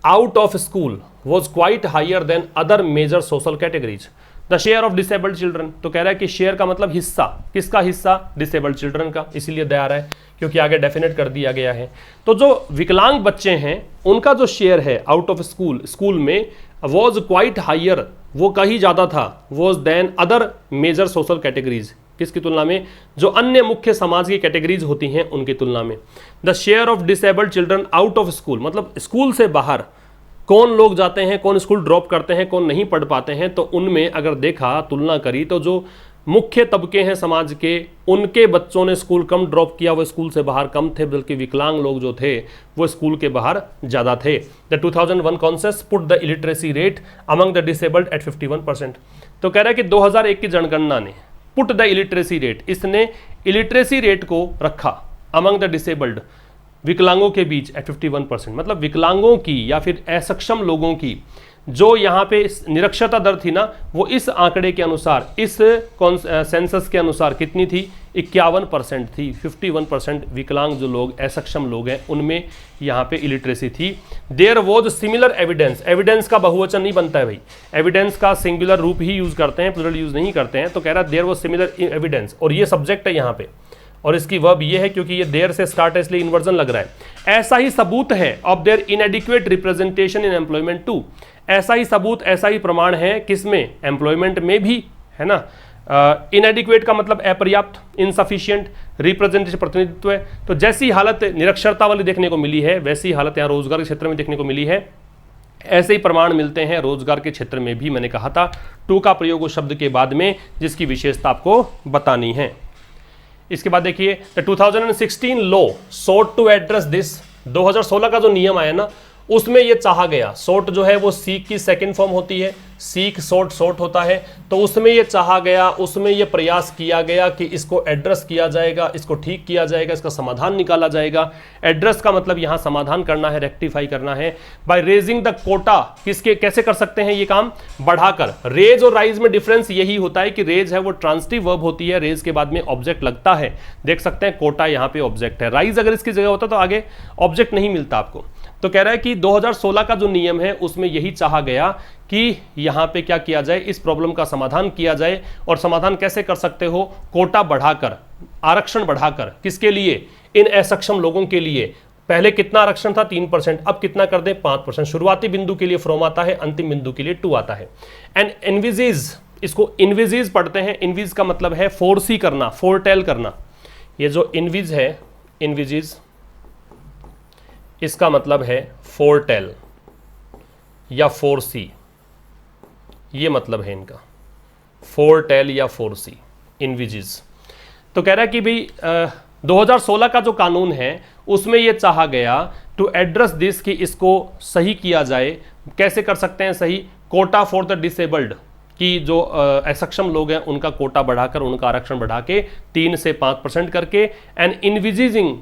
out of school was quite higher than other major social categories. The share of disabled children, तो कह रहा है कि शेयर का मतलब हिस्सा, किसका हिस्सा, डिसेबल्ड चिल्ड्रन का, इसीलिए दे आ रहा है क्योंकि आगे डेफिनेट कर दिया गया है। तो जो विकलांग बच्चे हैं उनका जो शेयर है आउट ऑफ स्कूल में was quite higher, वो कहीं ज़्यादा था, was than other major social categories, किसकी तुलना में, जो अन्य मुख्य समाज की कैटेगरीज होती हैं उनकी तुलना में। The share of disabled children out of school, मतलब स्कूल से बाहर कौन लोग जाते हैं, कौन स्कूल ड्रॉप करते हैं, कौन नहीं पढ़ पाते हैं, तो उनमें अगर देखा, तुलना करी, तो जो मुख्य तबके हैं समाज के, उनके बच्चों ने स्कूल कम ड्रॉप किया, वो स्कूल से बाहर कम थे, बल्कि विकलांग लोग जो थे वो स्कूल के बाहर ज़्यादा थे। The 2001 consensus put the illiteracy rate among the disabled at 51%। तो कह रहा है कि 2001 की जनगणना ने पुट द इलिटरेसी रेट, इसने इलिटरेसी रेट को रखा अमंग द डिसेबल्ड, विकलांगों के बीच एट 51%, मतलब विकलांगों की या फिर असक्षम लोगों की जो यहाँ पे निरक्षरता दर थी ना, वो इस आंकड़े के अनुसार, इस सेंसस के अनुसार कितनी थी, 51% थी। 51% विकलांग जो लोग, असक्षम लोग हैं, उनमें यहाँ पे इलिटरेसी थी। There was similar evidence, evidence का बहुवचन नहीं बनता है भाई, एविडेंस का सिंगुलर रूप ही यूज करते हैं, प्लूरल यूज नहीं करते हैं। तो कह रहा है देयर वॉज सिमिलर एविडेंस, और ये सब्जेक्ट है यहाँ पे, और इसकी वर्ब ये है क्योंकि ये देर से स्टार्ट है इसलिए इन्वर्जन लग रहा है। ऐसा ही सबूत है of their inadequate representation in employment too, ऐसा ही सबूत, ऐसा ही प्रमाण है किसमें, एम्प्लॉयमेंट में भी, है ना। इनएडिक्वेट का मतलब अपर्याप्त, इनसफिशिएंट, रिप्रेजेंटेशन प्रतिनिधित्व है। तो जैसी हालत निरक्षरता वाली देखने को मिली है, वैसी हालत यहाँ रोजगार के क्षेत्र में देखने को मिली है। ऐसे ही प्रमाण मिलते हैं रोजगार के क्षेत्र में भी। मैंने कहा था टू का प्रयोग उस शब्द के बाद में जिसकी विशेषता आपको बतानी है। इसके बाद देखिए the 2016 law sought to address this. 2016 का जो नियम आया ना उसमें ये चाहा गया, सोट जो है वो सीक की सेकंड फॉर्म होती है, सीक सोट सोट होता है, तो उसमें ये चाहा गया, उसमें ये प्रयास किया गया कि इसको एड्रेस किया जाएगा, इसको ठीक किया जाएगा, इसका समाधान निकाला जाएगा। एड्रेस का मतलब यहाँ समाधान करना है, रेक्टिफाई करना है। बाय रेजिंग द कोटा, किसके कैसे कर सकते हैं ये काम? बढ़ाकर। रेज और राइज में डिफरेंस यही होता है कि रेज है वो ट्रांसिटिव वर्ब होती है, रेज के बाद में ऑब्जेक्ट लगता है, देख सकते हैं कोटा यहाँ पे ऑब्जेक्ट है। राइज अगर इसकी जगह होता तो आगे ऑब्जेक्ट नहीं मिलता आपको। तो कह रहा है कि 2016 का जो नियम है उसमें यही चाहा गया कि यहां पे क्या किया जाए, इस प्रॉब्लम का समाधान किया जाए। और समाधान कैसे कर सकते हो? कोटा बढ़ाकर, आरक्षण बढ़ाकर। किसके लिए? इन असक्षम लोगों के लिए। पहले कितना आरक्षण था? 3%, अब कितना कर दें? 5%। शुरुआती बिंदु के लिए फ्रॉम आता है, अंतिम बिंदु के लिए टू आता है। एंड एनविजेज, इसको इनविजेज पढ़ते हैं। इनविज का मतलब है फोरसी करना, फोरटेल करना। ये जो इनविज है, इनविजेज, इसका मतलब है फोरटेल या फोरसी, ये मतलब है इनका, फोरटेल या फोरसी, इनविजिज। तो कह रहा है कि भाई 2016 का जो कानून है उसमें यह चाहा गया टू एड्रेस दिस, कि इसको सही किया जाए। कैसे कर सकते हैं सही? कोटा फॉर द डिसेबल्ड, कि जो असक्षम लोग हैं उनका कोटा बढ़ाकर, उनका आरक्षण बढ़ा के 3 से 5% करके। And envisaging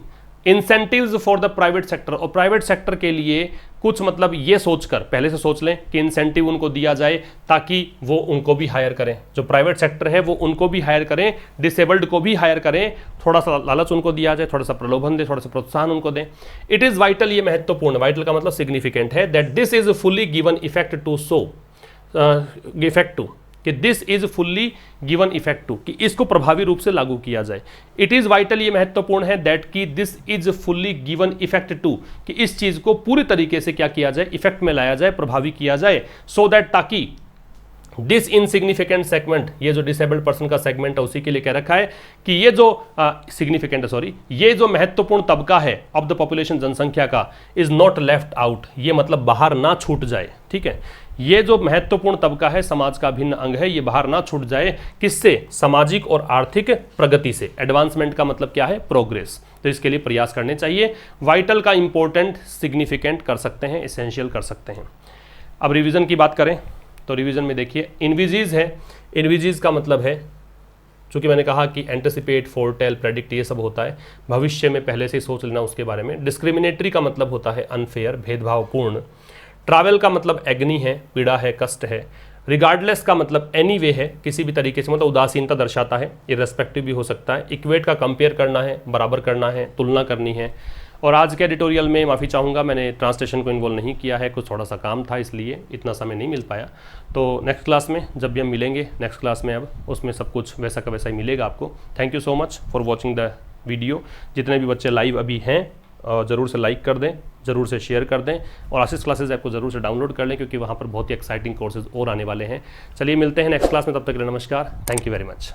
incentives for the private sector, और प्राइवेट सेक्टर के लिए कुछ मतलब ये सोचकर, पहले से सोच लें कि इंसेंटिव उनको दिया जाए ताकि वो उनको भी हायर करें, जो प्राइवेट सेक्टर है वो उनको भी हायर करें, डिसेबल्ड को भी हायर करें। थोड़ा सा लालच उनको दिया जाए, थोड़ा सा प्रलोभन दे, थोड़ा सा प्रोत्साहन उनको दें। इट इज़ वाइटल, ये महत्वपूर्ण, वाइटल का मतलब सिग्निफिकेंट है, that this is fully given effect to so effect to, कि this is fully given effect to, कि इसको प्रभावी रूप से लागू किया जाए। इट इज वाइटल, ये महत्वपूर्ण है, दैट कि this is fully given effect to, कि इस चीज को पूरी तरीके से क्या किया जाए? इफेक्ट में लाया जाए, प्रभावी किया जाए। सो दैट, ताकि दिस इनसिग्निफिकेंट सेगमेंट, ये जो डिसेबल्ड पर्सन का सेगमेंट है उसी के लिए कह रखा है कि ये जो सिग्निफिकेंट है, सॉरी, ये जो महत्वपूर्ण तबका है ऑफ द पॉपुलेशन, जनसंख्या का, इज नॉट लेफ्ट आउट, ये मतलब बाहर ना छूट जाए। ठीक है, ये जो महत्वपूर्ण तबका है, समाज का भिन्न अंग है, ये बाहर ना छूट जाए। किससे? सामाजिक और आर्थिक प्रगति से। एडवांसमेंट का मतलब क्या है? प्रोग्रेस। तो इसके लिए प्रयास करने चाहिए। वाइटल का इंपॉर्टेंट, सिग्निफिकेंट कर सकते हैं, एसेंशियल कर सकते हैं। अब रिवीजन की बात करें तो रिवीजन में देखिए इनविजीज है। इनविजीज का मतलब है, चूंकि मैंने कहा कि एंटिसिपेट, फोरटेल, प्रेडिक्ट, ये सब होता है, भविष्य में पहले से ही सोच लेना उसके बारे में। डिस्क्रिमिनेटरी का मतलब होता है अनफेयर, भेदभावपूर्ण। ट्रैवल का मतलब एग्नी है, पीड़ा है, कष्ट है। रिगार्डलेस का मतलब एनी वे है, किसी भी तरीके से, मतलब उदासीनता दर्शाता है, इररेस्पेक्टिव भी हो सकता है। इक्वेट का कंपेयर करना है, बराबर करना है, तुलना करनी है। और आज के एडिटोरियल में माफ़ी चाहूँगा, मैंने ट्रांसलेशन को इन्वॉल्व नहीं किया है, कुछ थोड़ा सा काम था इसलिए इतना समय नहीं मिल पाया। तो नेक्स्ट क्लास में जब भी हम मिलेंगे, नेक्स्ट क्लास में अब उसमें सब कुछ वैसा का वैसा ही मिलेगा आपको। Thank you so much for watching the video. जितने भी बच्चे लाइव अभी हैं ज़रूर से लाइक कर दें, ज़रूर से शेयर कर दें, और आशीष क्लासेज ऐप को ज़रूर से डाउनलोड कर लें, क्योंकि वहाँ पर बहुत ही एक्साइटिंग कोर्सेज और आने वाले हैं। चलिए मिलते हैं नेक्स्ट क्लास में, तब तक के लिए नमस्कार, थैंक यू वेरी मच।